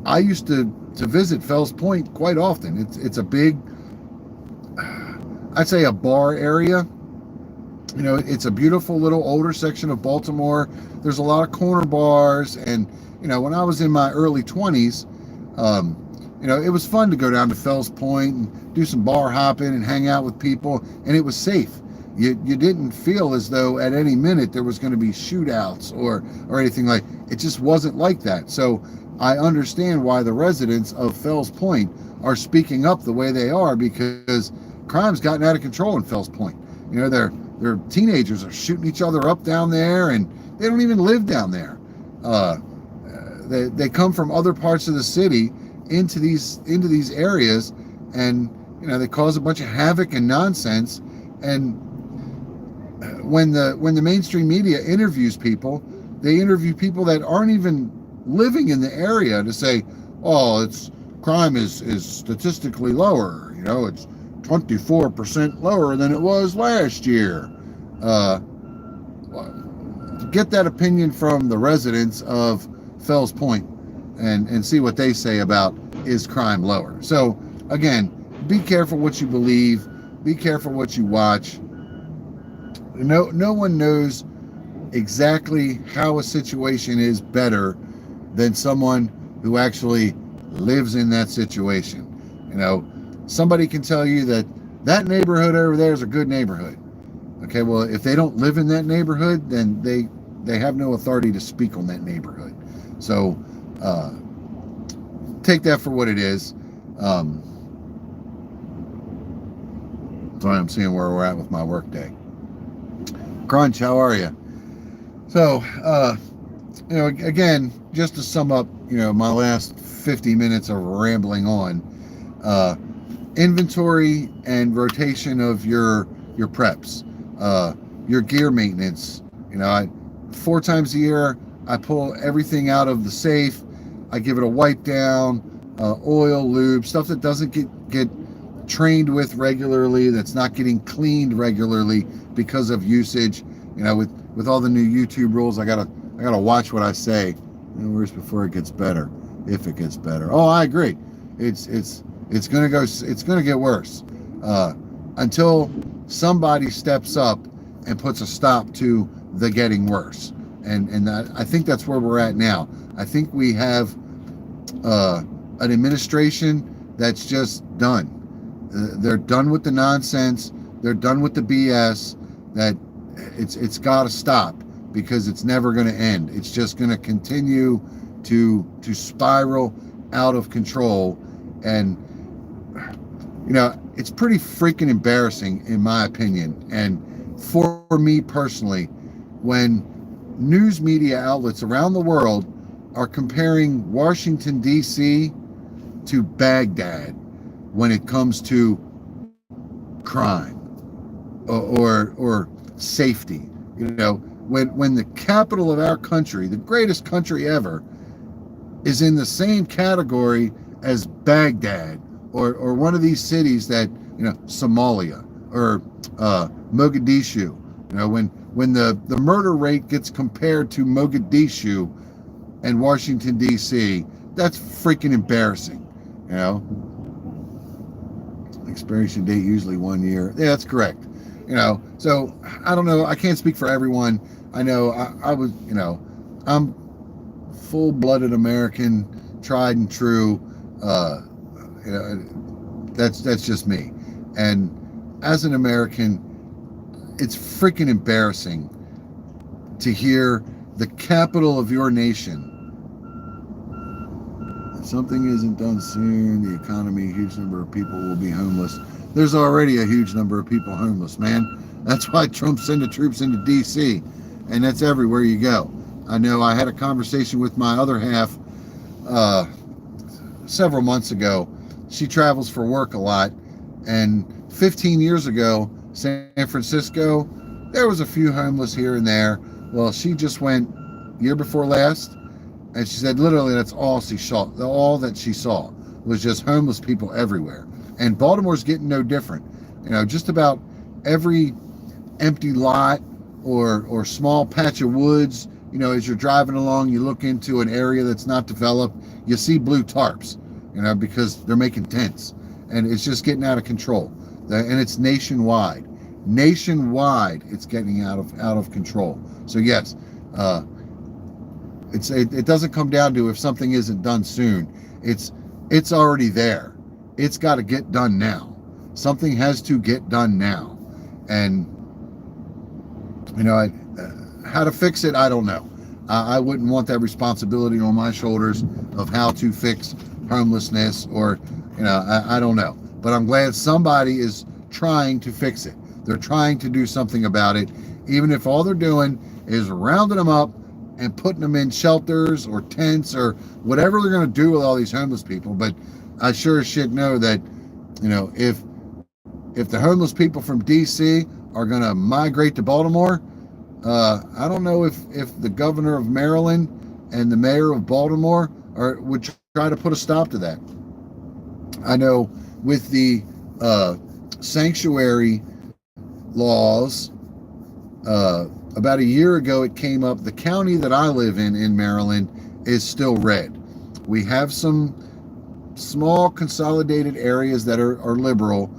I used to visit Fells Point quite often. It's a big, I'd say a bar area. It's a beautiful little older section of Baltimore. There's a lot of corner bars, and when I was in my early 20s, it was fun to go down to Fells Point and do some bar hopping and hang out with people, and it was safe. You didn't feel as though at any minute there was going to be shootouts or anything like. It just wasn't like that. So I understand why the residents of Fells Point are speaking up the way they are, because crime's gotten out of control in Fells Point. Their teenagers are shooting each other up down there, and they don't even live down there. They come from other parts of the city into these areas, and they cause a bunch of havoc and nonsense. And when the mainstream media interviews people, they interview people that aren't even living in the area to say, oh, crime is statistically lower. It's 24% lower than it was last year. Get that opinion from the residents of Fells Point and see what they say about, is crime lower. So again, be careful what you believe, be careful what you watch. No one knows exactly how a situation is better than someone who actually lives in that situation. Somebody can tell you that neighborhood over there is a good neighborhood. Okay, well, if they don't live in that neighborhood, then they have no authority to speak on that neighborhood. So take that for what it is. Sorry, I'm seeing where we're at with my work day. Crunch, how are you? So, again, just to sum up, my last 50 minutes of rambling on, inventory and rotation of your preps, your gear maintenance. 4 times a year, I pull everything out of the safe. I give it a wipe down, oil, lube, stuff that doesn't get trained with regularly, that's not getting cleaned regularly because of usage. With all the new YouTube rules, I gotta watch what I say. Where's before it gets better, if it gets better. Oh, I agree. It's gonna get worse until somebody steps up and puts a stop to the getting worse. And I think that's where we're at now. I think we have an administration that's just done. They're done with the nonsense. They're done with the BS. That it's got to stop, because it's never going to end. It's just going to continue to spiral out of control. And it's pretty freaking embarrassing, in my opinion. And for me personally, when news media outlets around the world are comparing Washington, D.C. to Baghdad when it comes to crime or safety. When the capital of our country, the greatest country ever, is in the same category as Baghdad or one of these cities that, Somalia or Mogadishu. When the murder rate gets compared to Mogadishu and Washington, D.C., that's freaking embarrassing. Expiration date usually 1 year. Yeah, that's correct. So I don't know. I can't speak for everyone. I know I was, I'm full-blooded American, tried and true. That's just me. And as an American, it's freaking embarrassing to hear the capital of your nation. If something isn't done soon, the economy, a huge number of people will be homeless. There's already a huge number of people homeless, man. That's why Trump sent the troops into D.C., and that's everywhere you go. I know I had a conversation with my other half several months ago. She travels for work a lot, and 15 years ago, San Francisco, there was a few homeless here and there. Well, she just went year before last, and she said literally that's all she saw. All that she saw was just homeless people everywhere. And Baltimore's getting no different. Just about every empty lot or small patch of woods, as you're driving along, you look into an area that's not developed, you see blue tarps, because they're making tents. And it's just getting out of control. And it's nationwide. Nationwide, it's getting out of control. So yes, it doesn't come down to if something isn't done soon. It's already there. It's got to get done now. Something has to get done now. And how to fix it, I don't know. I wouldn't want that responsibility on my shoulders of how to fix homelessness, or I don't know. But I'm glad somebody is trying to fix it. They're trying to do something about it, even if all they're doing is rounding them up and putting them in shelters or tents or whatever they're going to do with all these homeless people. But I sure as shit know that, if the homeless people from D.C. are going to migrate to Baltimore, I don't know if the governor of Maryland and the mayor of Baltimore would try to put a stop to that. I know with the sanctuary laws, about a year ago it came up. The county that I live in Maryland, is still red. We have some small consolidated areas that are liberal,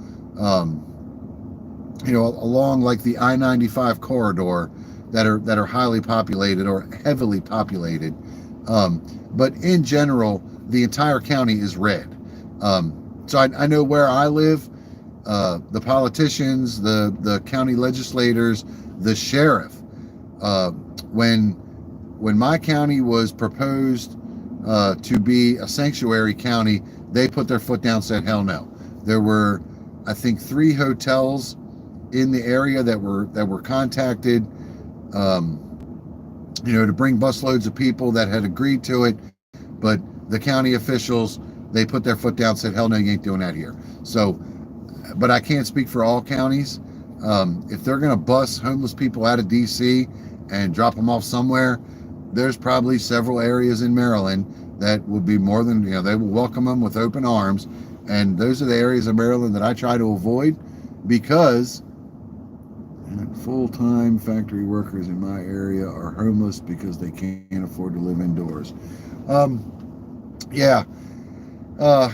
along like the I-95 corridor that are highly populated or heavily populated. But in general, the entire county is red. So I know where I live, the politicians, the county legislators, the sheriff, when my county was proposed to be a sanctuary county, they put their foot down, said hell no. There were, I think, 3 hotels in the area that were contacted, to bring busloads of people that had agreed to it, but the county officials, they put their foot down, said hell no, you ain't doing that here. So, but I can't speak for all counties. If they're going to bus homeless people out of D.C. and drop them off somewhere, there's probably several areas in Maryland that would be more than, they will welcome them with open arms. And those are the areas of Maryland that I try to avoid, because full-time factory workers in my area are homeless because they can't afford to live indoors. Yeah,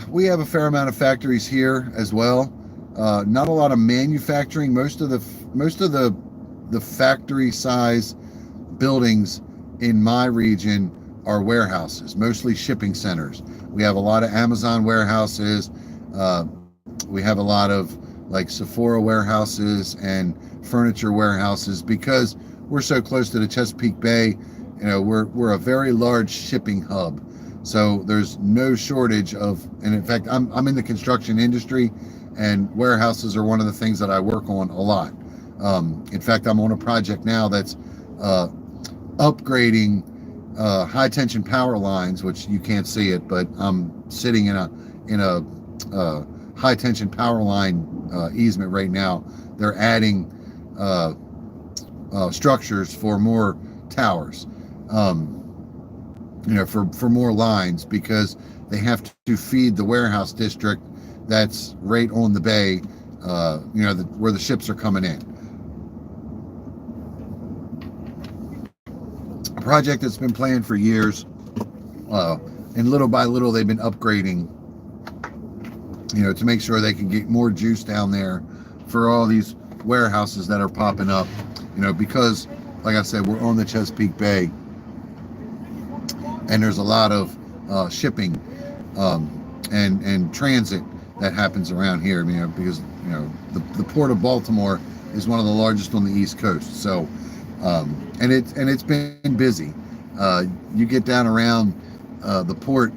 We have a fair amount of factories here as well. Not a lot of manufacturing. Most of the factory size buildings in my region are warehouses, mostly shipping centers. We have a lot of Amazon warehouses. We have a lot of like Sephora warehouses and furniture warehouses because we're so close to the Chesapeake Bay. You know, we're a very large shipping hub. So there's no shortage of, and in fact, I'm in the construction industry, and warehouses are one of the things that I work on a lot. In fact, I'm on a project now that's upgrading high tension power lines, which you can't see it, but I'm sitting in a high tension power line easement right now. They're adding structures for more towers. You know, for more lines, because they have to feed the warehouse district that's right on the bay, you know, where the ships are coming in. A project that's been planned for years, and little by little they've been upgrading, you know, to make sure they can get more juice down there for all these warehouses that are popping up, you know, because like I said, we're on the Chesapeake Bay. And there's a lot of shipping and transit that happens around here. You know, because you know the port of Baltimore is one of the largest on the East Coast. So, and it's been busy. You get down around the port,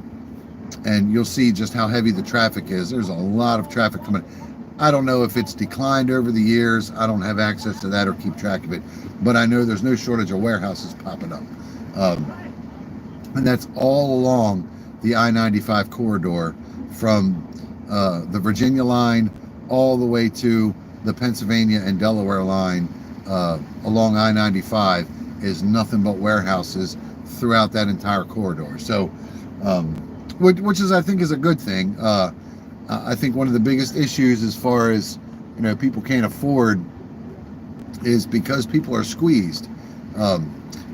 and you'll see just how heavy the traffic is. There's a lot of traffic coming. I don't know if it's declined over the years. I don't have access to that or keep track of it, but I know there's no shortage of warehouses popping up. And that's all along the I-95 corridor from the Virginia line all the way to the Pennsylvania and Delaware line along I-95 is nothing but warehouses throughout that entire corridor. So, which is, I think, is a good thing. I think one of the biggest issues as far as, you know, people can't afford is because people are squeezed. You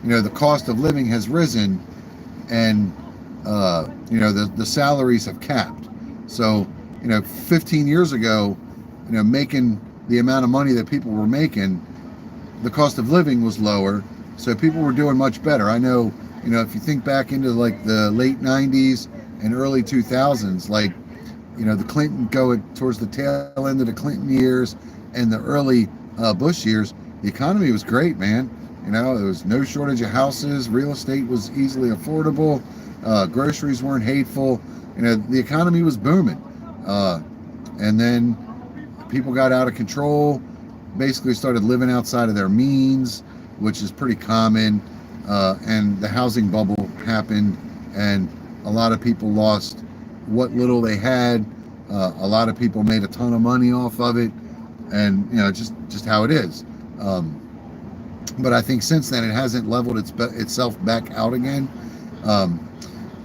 know, the cost of living has risen, and you know, the salaries have capped. So, you know, 15 years ago, you know, making the amount of money that people were making, the cost of living was lower, so people were doing much better. I know, you know, if you think back into like the late 90s and early 2000s, like, you know, the Clinton going towards the tail end of the Clinton years and the early Bush years, the economy was great, man. You know, there was no shortage of houses. Real estate was easily affordable. Groceries weren't hateful. You know, the economy was booming. And then people got out of control, basically started living outside of their means, which is pretty common. And the housing bubble happened, and a lot of people lost what little they had. A lot of people made a ton of money off of it, and, you know, just how it is. But I think since then it hasn't leveled itself back out again.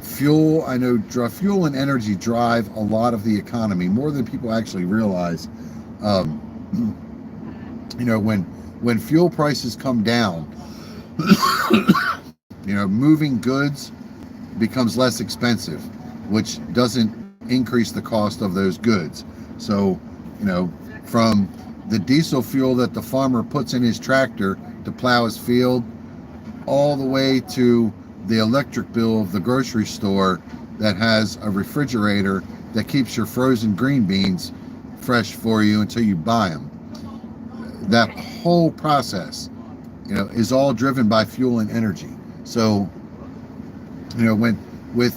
Fuel, I know, fuel and energy drive a lot of the economy, more than people actually realize. You know, when fuel prices come down, you know, moving goods becomes less expensive, which doesn't increase the cost of those goods. So, you know, from the diesel fuel that the farmer puts in his tractor to plow his field, all the way to the electric bill of the grocery store that has a refrigerator that keeps your frozen green beans fresh for you until you buy them. That whole process, you know, is all driven by fuel and energy. So, you know, with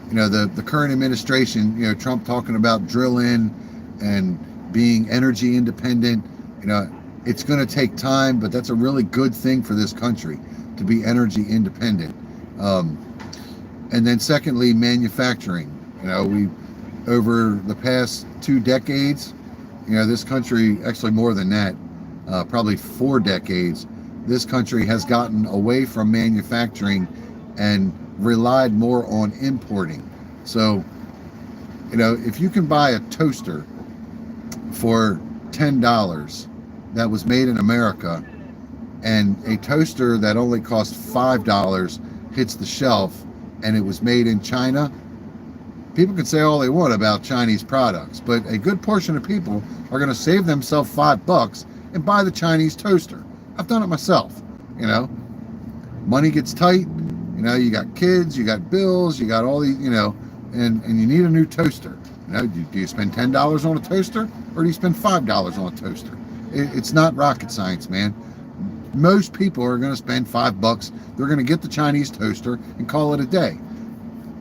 you know, the current administration, you know, Trump talking about drilling and being energy independent, you know, it's going to take time, but that's a really good thing for this country, to be energy independent. And then secondly, manufacturing. You know, we, over the past 2 decades, you know, this country, actually more than that, probably 4 decades, this country has gotten away from manufacturing and relied more on importing. So, you know, if you can buy a toaster for $10 that was made in America, and a toaster that only cost $5 hits the shelf and it was made in China, people can say all they want about Chinese products, but a good portion of people are going to save themselves $5 and buy the Chinese toaster. I've done it myself. You know, money gets tight. You know, you got kids, you got bills, you got all these, you know, and you need a new toaster. You know, do you spend $10 on a toaster, or do you spend $5 on a toaster? It's not rocket science, man. Most people are going to spend $5. They're going to get the Chinese toaster and call it a day.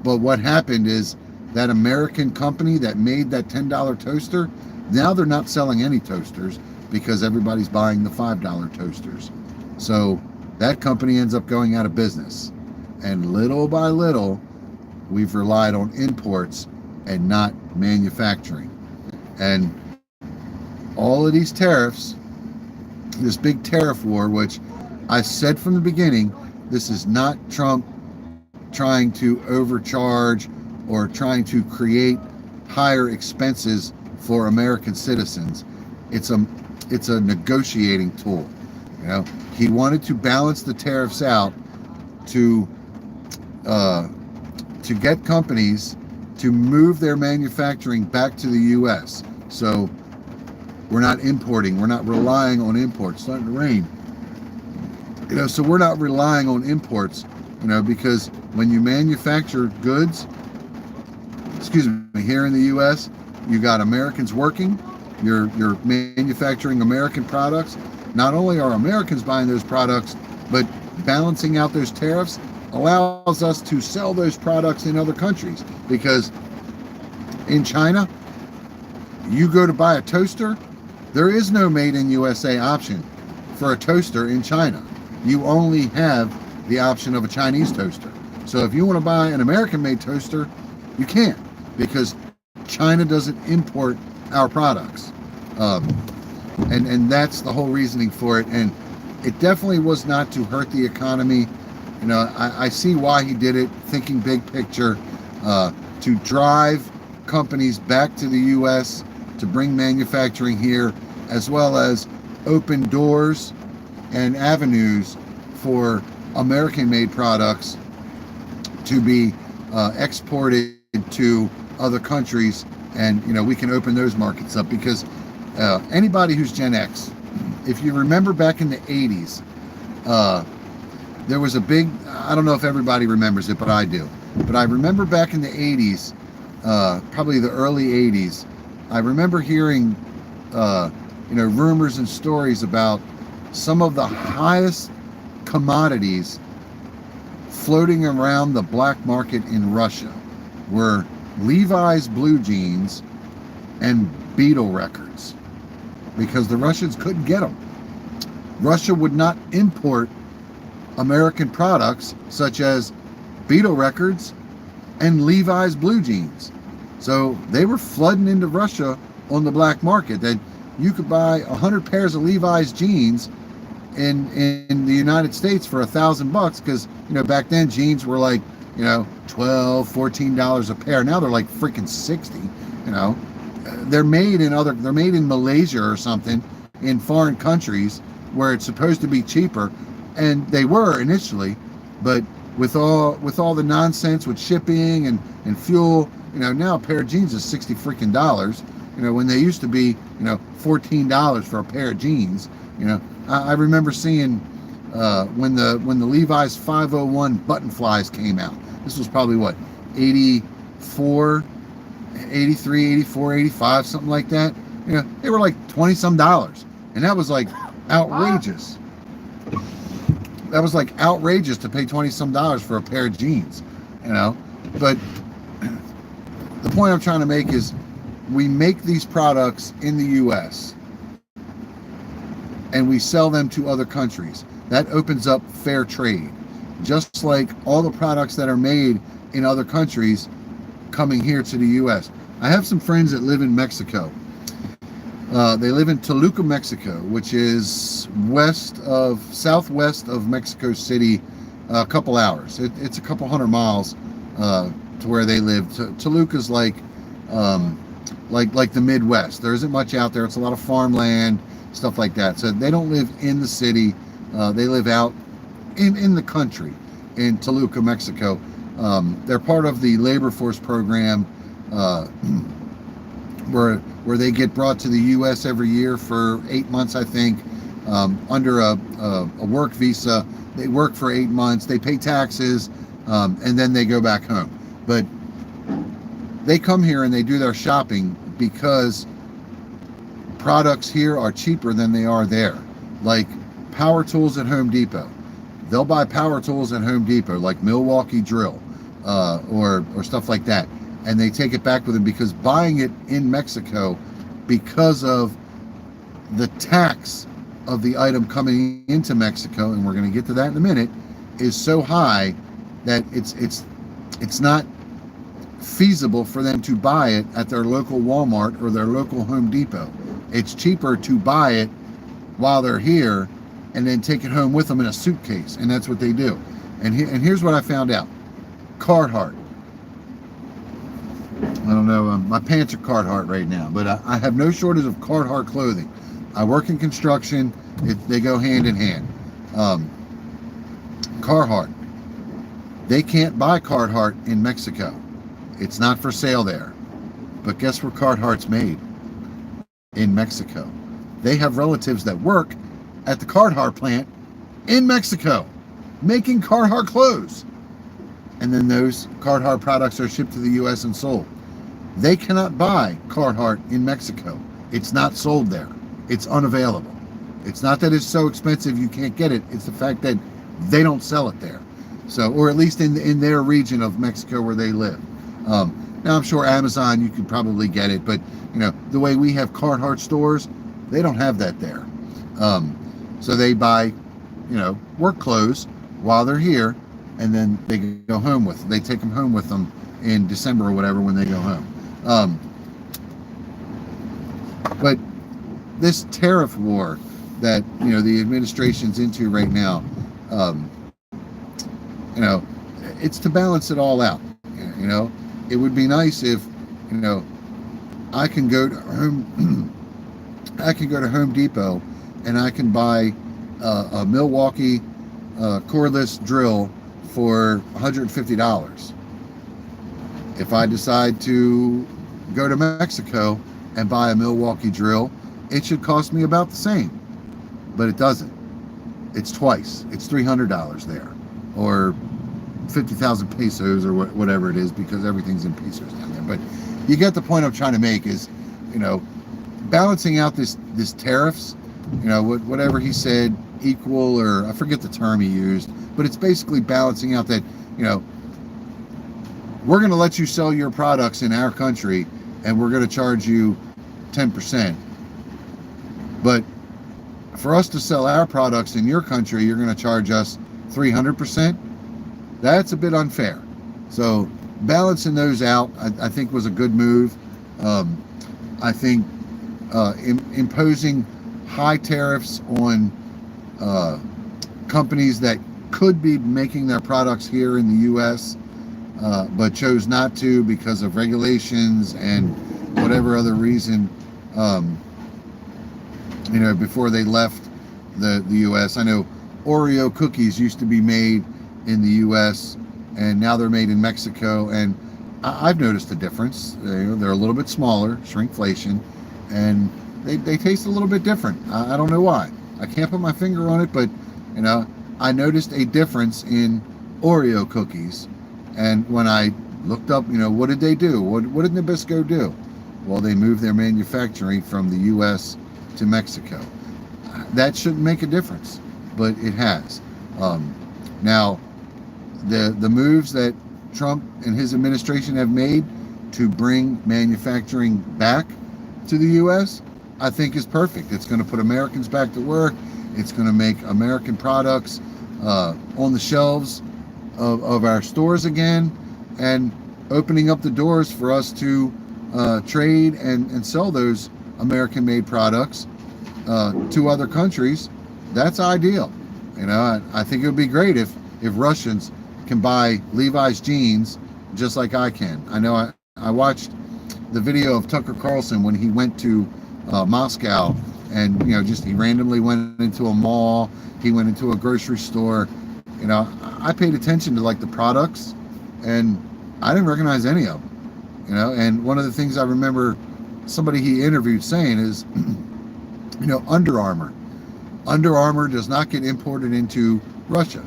But what happened is that American company that made that $10 toaster, now they're not selling any toasters because everybody's buying the $5 toasters. So that company ends up going out of business. And little by little, we've relied on imports and not manufacturing. And all of these tariffs, this big tariff war, which I said from the beginning, this is not Trump trying to overcharge or trying to create higher expenses for American citizens. It's a negotiating tool. You know, he wanted to balance the tariffs out to get companies to move their manufacturing back to the U.S. So we're not importing, we're not relying on imports. It's starting to rain. You know, so we're not relying on imports, you know, because when you manufacture goods, here in the U.S., you got Americans working, you're manufacturing American products. Not only are Americans buying those products, but balancing out those tariffs allows us to sell those products in other countries. Because in China, you go to buy a toaster, there is no made in USA option for a toaster in China. You only have the option of a Chinese toaster. So if you want to buy an American made toaster, you can't, because China doesn't import our products. And that's the whole reasoning for it. And it definitely was not to hurt the economy. You know, I see why he did it, thinking big picture, to drive companies back to the U.S., to bring manufacturing here, as well as open doors and avenues for American-made products to be exported to other countries. And, you know, we can open those markets up, because anybody who's Gen X, if you remember back in the 80s, there was a big, I don't know if everybody remembers it, but I do. But I remember back in the 80s, probably the early 80s, I remember hearing, you know, rumors and stories about some of the highest commodities floating around the black market in Russia were Levi's blue jeans and Beatle records, because the Russians couldn't get them. Russia would not import American products such as Beatle records and Levi's blue jeans. So they were flooding into Russia on the black market, that you could buy 100 pairs of Levi's jeans in the United States for $1,000, because, you know, back then jeans were like, you know, $12, $14 a pair. Now they're like freaking 60. You know, they're made in Malaysia or something, in foreign countries where it's supposed to be cheaper, and they were initially, but with all the nonsense with shipping and fuel, you know, now a pair of jeans is $60 freaking dollars. You know, when they used to be, you know, $14 for a pair of jeans. You know, I remember seeing when the Levi's 501 button flies came out. This was probably what, 84, 83, 84, 85, something like that. You know, they were like 20 some dollars, and that was like outrageous. That was like outrageous to pay 20 some dollars for a pair of jeans, you know. But the point I'm trying to make is, we make these products in the US and we sell them to other countries. That opens up fair trade. Just like all the products that are made in other countries coming here to the US. I have some friends that live in Mexico. They live in Toluca, Mexico, which is southwest of Mexico City, a couple hours. It's a couple hundred miles to where they live. Toluca's like the Midwest. There isn't much out there. It's a lot of farmland, stuff like that. So they don't live in the city. They live out in the country in Toluca, Mexico. They're part of the labor force program uh, where they get brought to the U.S. every year for 8 months, I think, under a work visa. They work for 8 months, they pay taxes, and then they go back home. But they come here and they do their shopping because products here are cheaper than they are there. Like power tools at Home Depot. They'll buy power tools at Home Depot, like Milwaukee drill, or stuff like that. And they take it back with them because buying it in Mexico, because of the tax of the item coming into Mexico, and we're going to get to that in a minute, is so high that it's not feasible for them to buy it at their local Walmart or their local Home Depot. It's cheaper to buy it while they're here and then take it home with them in a suitcase, and that's what they do. And here's what I found out. Carhartt. I don't know, my pants are Carhartt right now, but I have no shortage of Carhartt clothing. I work in construction, they go hand in hand. Carhartt. They can't buy Carhartt in Mexico. It's not for sale there. But guess where Carhartt's made? In Mexico. They have relatives that work at the Carhartt plant in Mexico, making Carhartt clothes. And then those Carhartt products are shipped to the U.S. and sold. They cannot buy Carhartt in Mexico. It's not sold there. It's unavailable. It's not that it's so expensive you can't get it. It's the fact that they don't sell it there. So, or at least in their region of Mexico where they live. Now I'm sure Amazon, you could probably get it, but you know, the way we have Carhartt stores, they don't have that there. So they buy, you know, work clothes while they're here, and then they go home with, they take them home with them in December or whatever when they go home. But this tariff war that, you know, the administration's into right now, you know, it's to balance it all out. You know, it would be nice if, you know, I can go to Home Depot and I can buy a Milwaukee cordless drill for $150. If I decide to go to Mexico and buy a Milwaukee drill, it should cost me about the same, but it doesn't. It's twice. It's $300 there, or 50,000 pesos, or whatever it is, because everything's in pesos down there. But you get the point I'm trying to make is, you know, balancing out this tariffs, you know, whatever he said, equal, or I forget the term he used, but it's basically balancing out that, you know, we're going to let you sell your products in our country and we're going to charge you 10%. But for us to sell our products in your country, you're going to charge us 300%. That's a bit unfair. So balancing those out, I think, was a good move. I think imposing high tariffs on companies that could be making their products here in the U.S., but chose not to because of regulations and whatever other reason, you know, before they left the U.S. I know Oreo cookies used to be made in the U.S. and now they're made in Mexico, and I've noticed a difference. They're a little bit smaller, shrinkflation, and they taste a little bit different. I don't know why. I can't put my finger on it, but you know, I noticed a difference in Oreo cookies. And when I looked up, you know, what did they do? What did Nabisco do? Well, they moved their manufacturing from the U.S. to Mexico. That shouldn't make a difference, but it has. Now, the moves that Trump and his administration have made to bring manufacturing back to the U.S., I think is perfect. It's going to put Americans back to work. It's going to make American products on the shelves of our stores again, and opening up the doors for us to trade and sell those American-made products to other countries. That's ideal. You know, I think it would be great if Russians can buy Levi's jeans just like I can. I know I watched the video of Tucker Carlson when he went to Moscow, and you know, just he randomly went into a mall, he went into a grocery store. You know, I paid attention to like the products, and I didn't recognize any of them. You know, and one of the things I remember somebody he interviewed saying is, you know, Under Armour. Under Armour does not get imported into Russia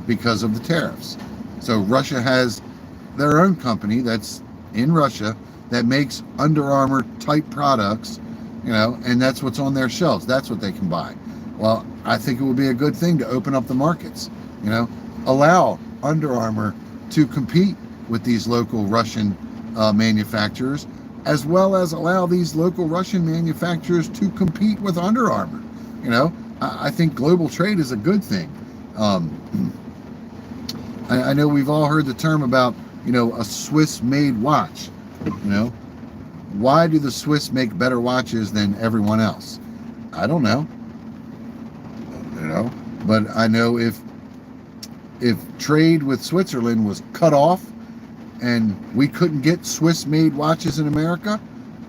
because of the tariffs. So Russia has their own company that's in Russia that makes Under Armour type products, you know, and that's what's on their shelves. That's what they can buy. Well, I think it would be a good thing to open up the markets, you know, allow Under Armour to compete with these local Russian manufacturers, as well as allow these local Russian manufacturers to compete with Under Armour. You know, I think global trade is a good thing. I know we've all heard the term about, you know, a Swiss-made watch. You know, why do the Swiss make better watches than everyone else? I don't know. You know, but I know if trade with Switzerland was cut off and we couldn't get Swiss-made watches in America,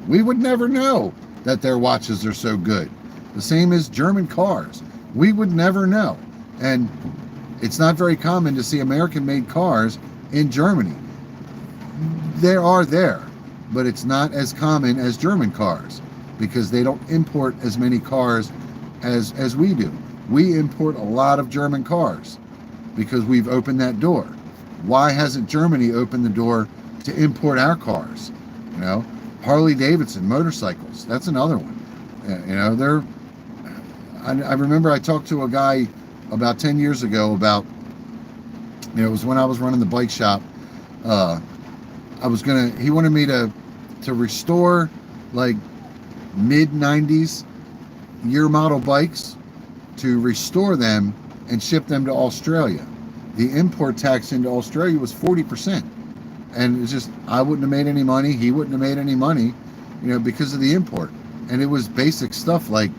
we would never know that their watches are so good. The same as German cars. We would never know. And it's not very common to see American-made cars in Germany. They are there, but it's not as common as German cars because they don't import as many cars as we do. We import a lot of German cars because we've opened that door. Why hasn't Germany opened the door to import our cars? You know, Harley Davidson motorcycles, that's another one. You know, I remember I talked to a guy about 10 years ago about, you know, it was when I was running the bike shop. He wanted me to restore like mid-90s year model bikes, to restore them and ship them to Australia. The import tax into Australia was 40%. And it's just, I wouldn't have made any money, he wouldn't have made any money, you know, because of the import. And it was basic stuff like,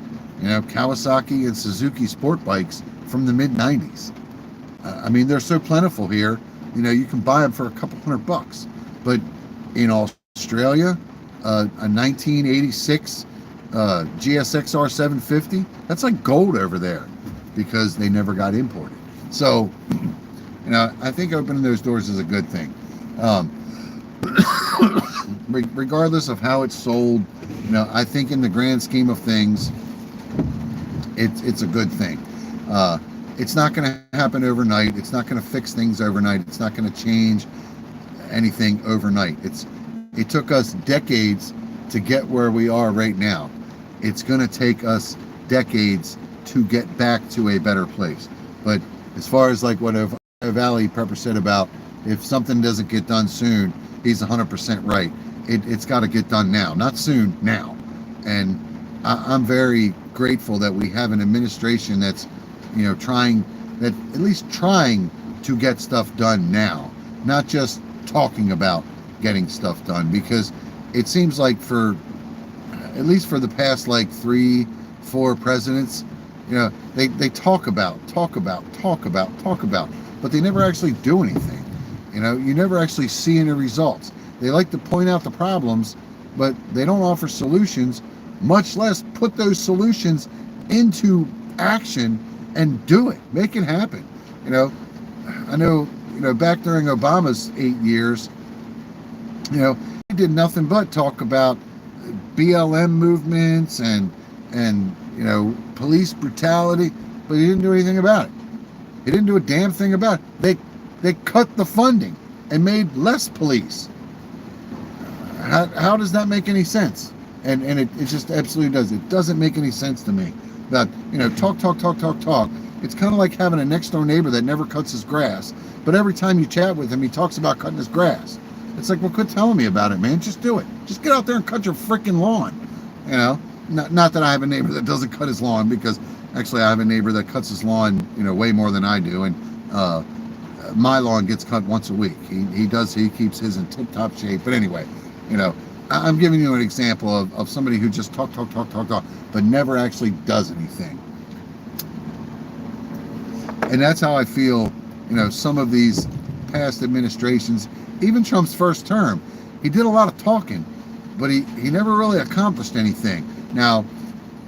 you know, Kawasaki and Suzuki sport bikes from the mid-90s. I mean, they're so plentiful here, you know, you can buy them for a couple $100. But in Australia, a 1986 GSXR 750, that's like gold over there because they never got imported. So, you know, I think opening those doors is a good thing. Regardless of how it's sold, you know, I think in the grand scheme of things, it's a good thing. It's not going to happen overnight. It's not going to fix things overnight. It's not going to change anything overnight. It took us decades to get where we are right now. It's going to take us decades to get back to a better place. But as far as like what Valley Prepper said about if something doesn't get done soon, he's 100% right. It's got to get done now, not soon, now. And I'm very grateful that we have an administration that's, you know, at least trying to get stuff done now, not just talking about getting stuff done, because it seems like at least for the past like 3-4 presidents, you know, they talk about, but they never actually do anything. You know, you never actually see any results. They like to point out the problems, but they don't offer solutions, much less put those solutions into action and do it, make it happen. You know, I know, you know, back during Obama's 8 years, you know, he did nothing but talk about BLM movements and you know, police brutality, but he didn't do anything about it. He didn't do a damn thing about it. They cut the funding and made less police. How does that make any sense? And it just absolutely does. It doesn't make any sense to me. That, you know, talk. It's kind of like having a next door neighbor that never cuts his grass, but every time you chat with him, he talks about cutting his grass. It's like, well, quit telling me about it, man. Just do it. Just get out there and cut your freaking lawn. You know, not that I have a neighbor that doesn't cut his lawn, because actually I have a neighbor that cuts his lawn, you know, way more than I do, and my lawn gets cut once a week. He keeps his in tip-top shape. But anyway, you know, I'm giving you an example of somebody who just talk, but never actually does anything. And that's how I feel, you know, some of these past administrations, even Trump's first term, he did a lot of talking, but he never really accomplished anything. Now,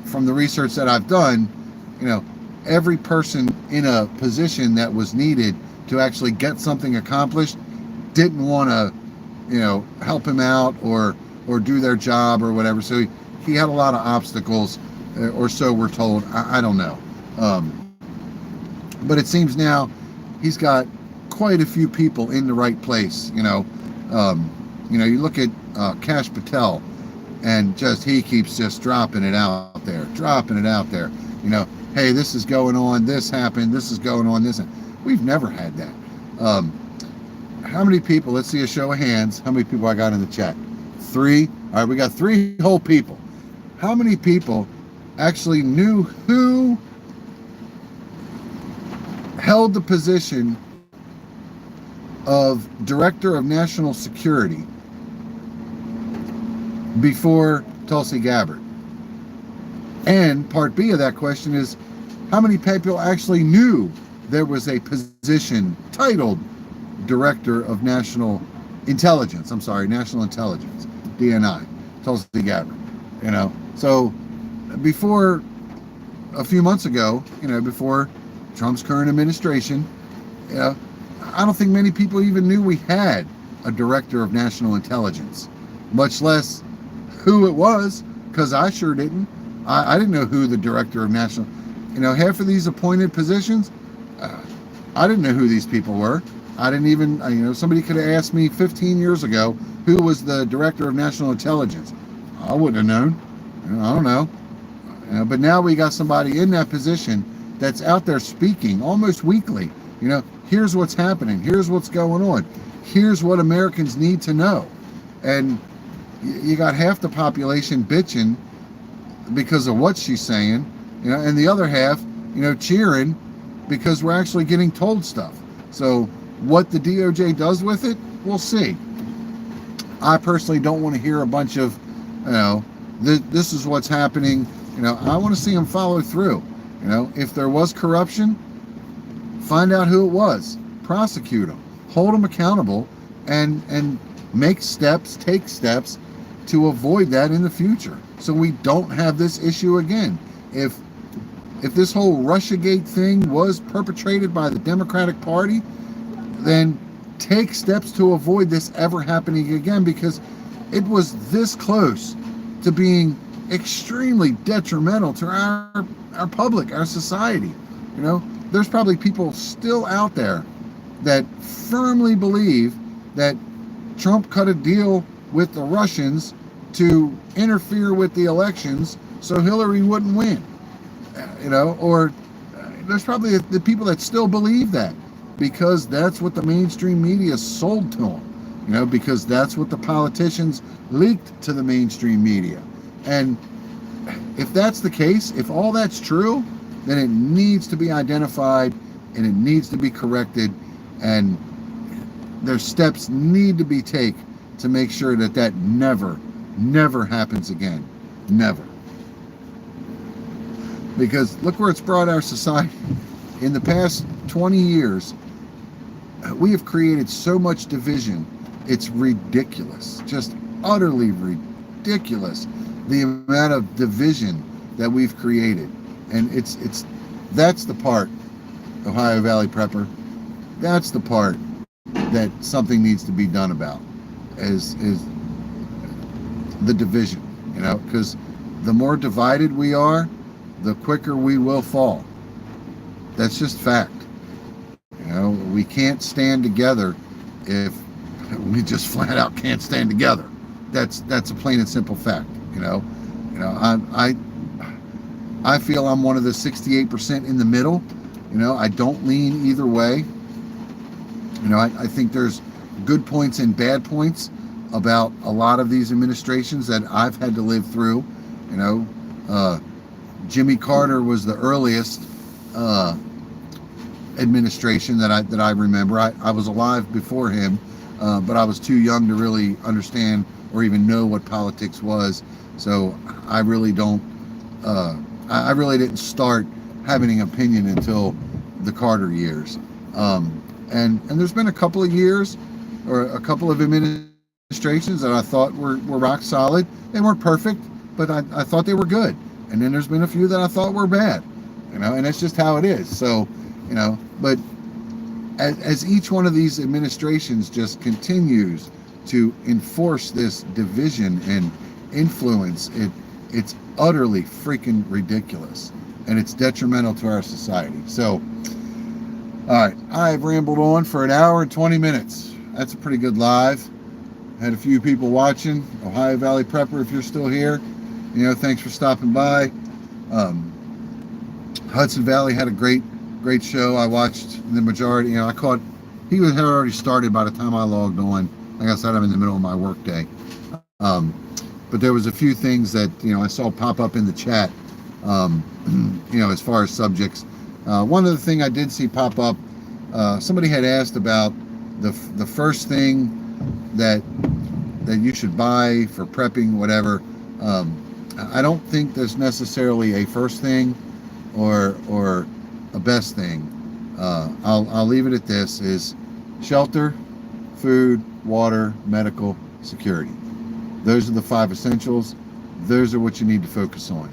from the research that I've done, you know, every person in a position that was needed to actually get something accomplished didn't want to help him out or do their job or whatever. So he had a lot of obstacles, or so we're told. I don't know. But it seems now he's got quite a few people in the right place. You look at Kash Patel, and he keeps just dropping it out there. Hey, this is going on, this happened, this is going on, this. We've never had that. How many people, let's see a show of hands, how many people I got in the chat? 3. All right, we got 3 whole people. How many people actually knew who held the position of Director of National Security before Tulsi Gabbard? And part B of that question is, how many people actually knew there was a position titled Director of National Intelligence? National Intelligence, DNI, Tulsi Gabbard. So before a few months ago, before Trump's current administration, I don't think many people even knew we had a Director of National Intelligence, much less who it was, because I sure didn't. I didn't know who the Director of National, half of these appointed positions, I didn't know who these people were. I didn't even, somebody could have asked me 15 years ago who was the Director of National Intelligence. I wouldn't have known. I don't know. But now we got somebody in that position that's out there speaking almost weekly. Here's what's happening. Here's what's going on. Here's what Americans need to know. And you got half the population bitching because of what she's saying, and the other half, cheering because we're actually getting told stuff. So what the DOJ does with it, we'll see. I personally don't want to hear a bunch of, this is what's happening. I want to see them follow through. If there was corruption, find out who it was, prosecute them, hold them accountable, and take steps to avoid that in the future, so we don't have this issue again. If this whole Russiagate thing was perpetrated by the Democratic Party, then take steps to avoid this ever happening again, because it was this close to being extremely detrimental to our public, our society. There's probably people still out there that firmly believe that Trump cut a deal with the Russians to interfere with the elections so Hillary wouldn't win. Or there's probably the people that still believe that, because that's what the mainstream media sold to them, because that's what the politicians leaked to the mainstream media. And if that's the case, if all that's true, then it needs to be identified and it needs to be corrected, and their steps need to be taken to make sure that never happens again. Never. Because look where it's brought our society. In the past 20 years, we have created so much division. It's ridiculous. Just utterly ridiculous, the amount of division that we've created. And that's the part, Ohio Valley Prepper, that's the part that something needs to be done about, is the division, because the more divided we are, the quicker we will fall. That's just fact. We can't stand together if we just flat out can't stand together. That's a plain and simple fact. I feel I'm one of the 68% in the middle. I don't lean either way. I think there's good points and bad points about a lot of these administrations that I've had to live through. Jimmy Carter was the earliest administration that I remember. I was alive before him, but I was too young to really understand or even know what politics was. So I really don't. I really didn't start having an opinion until the Carter years. And there's been a couple of years or a couple of administrations that I thought were rock solid. They weren't perfect, but I thought they were good. And then there's been a few that I thought were bad, and that's just how it is. So, but as each one of these administrations just continues to enforce this division and influence. It's utterly freaking ridiculous, and it's detrimental to our society. So, all right, I've rambled on for an hour and 20 minutes. That's a pretty good live. Had a few people watching. Ohio Valley Prepper, if you're still here, thanks for stopping by. Hudson Valley had a great show. I watched the majority. He had already started by the time I logged on. Like I said, I'm in the middle of my work day. But there was a few things that I saw pop up in the chat. As far as subjects, one other thing I did see pop up. Somebody had asked about the first thing that you should buy for prepping, whatever. I don't think there's necessarily a first thing or a best thing. I'll leave it at this: is shelter, food, water, medical, security. Those are the 5 essentials. Those are what you need to focus on.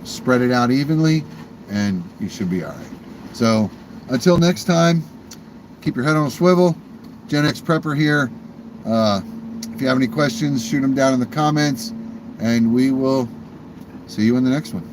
Spread it out evenly, and you should be all right. So until next time, keep your head on a swivel. Gen X Prepper here. If you have any questions, shoot them down in the comments, and we will see you in the next one.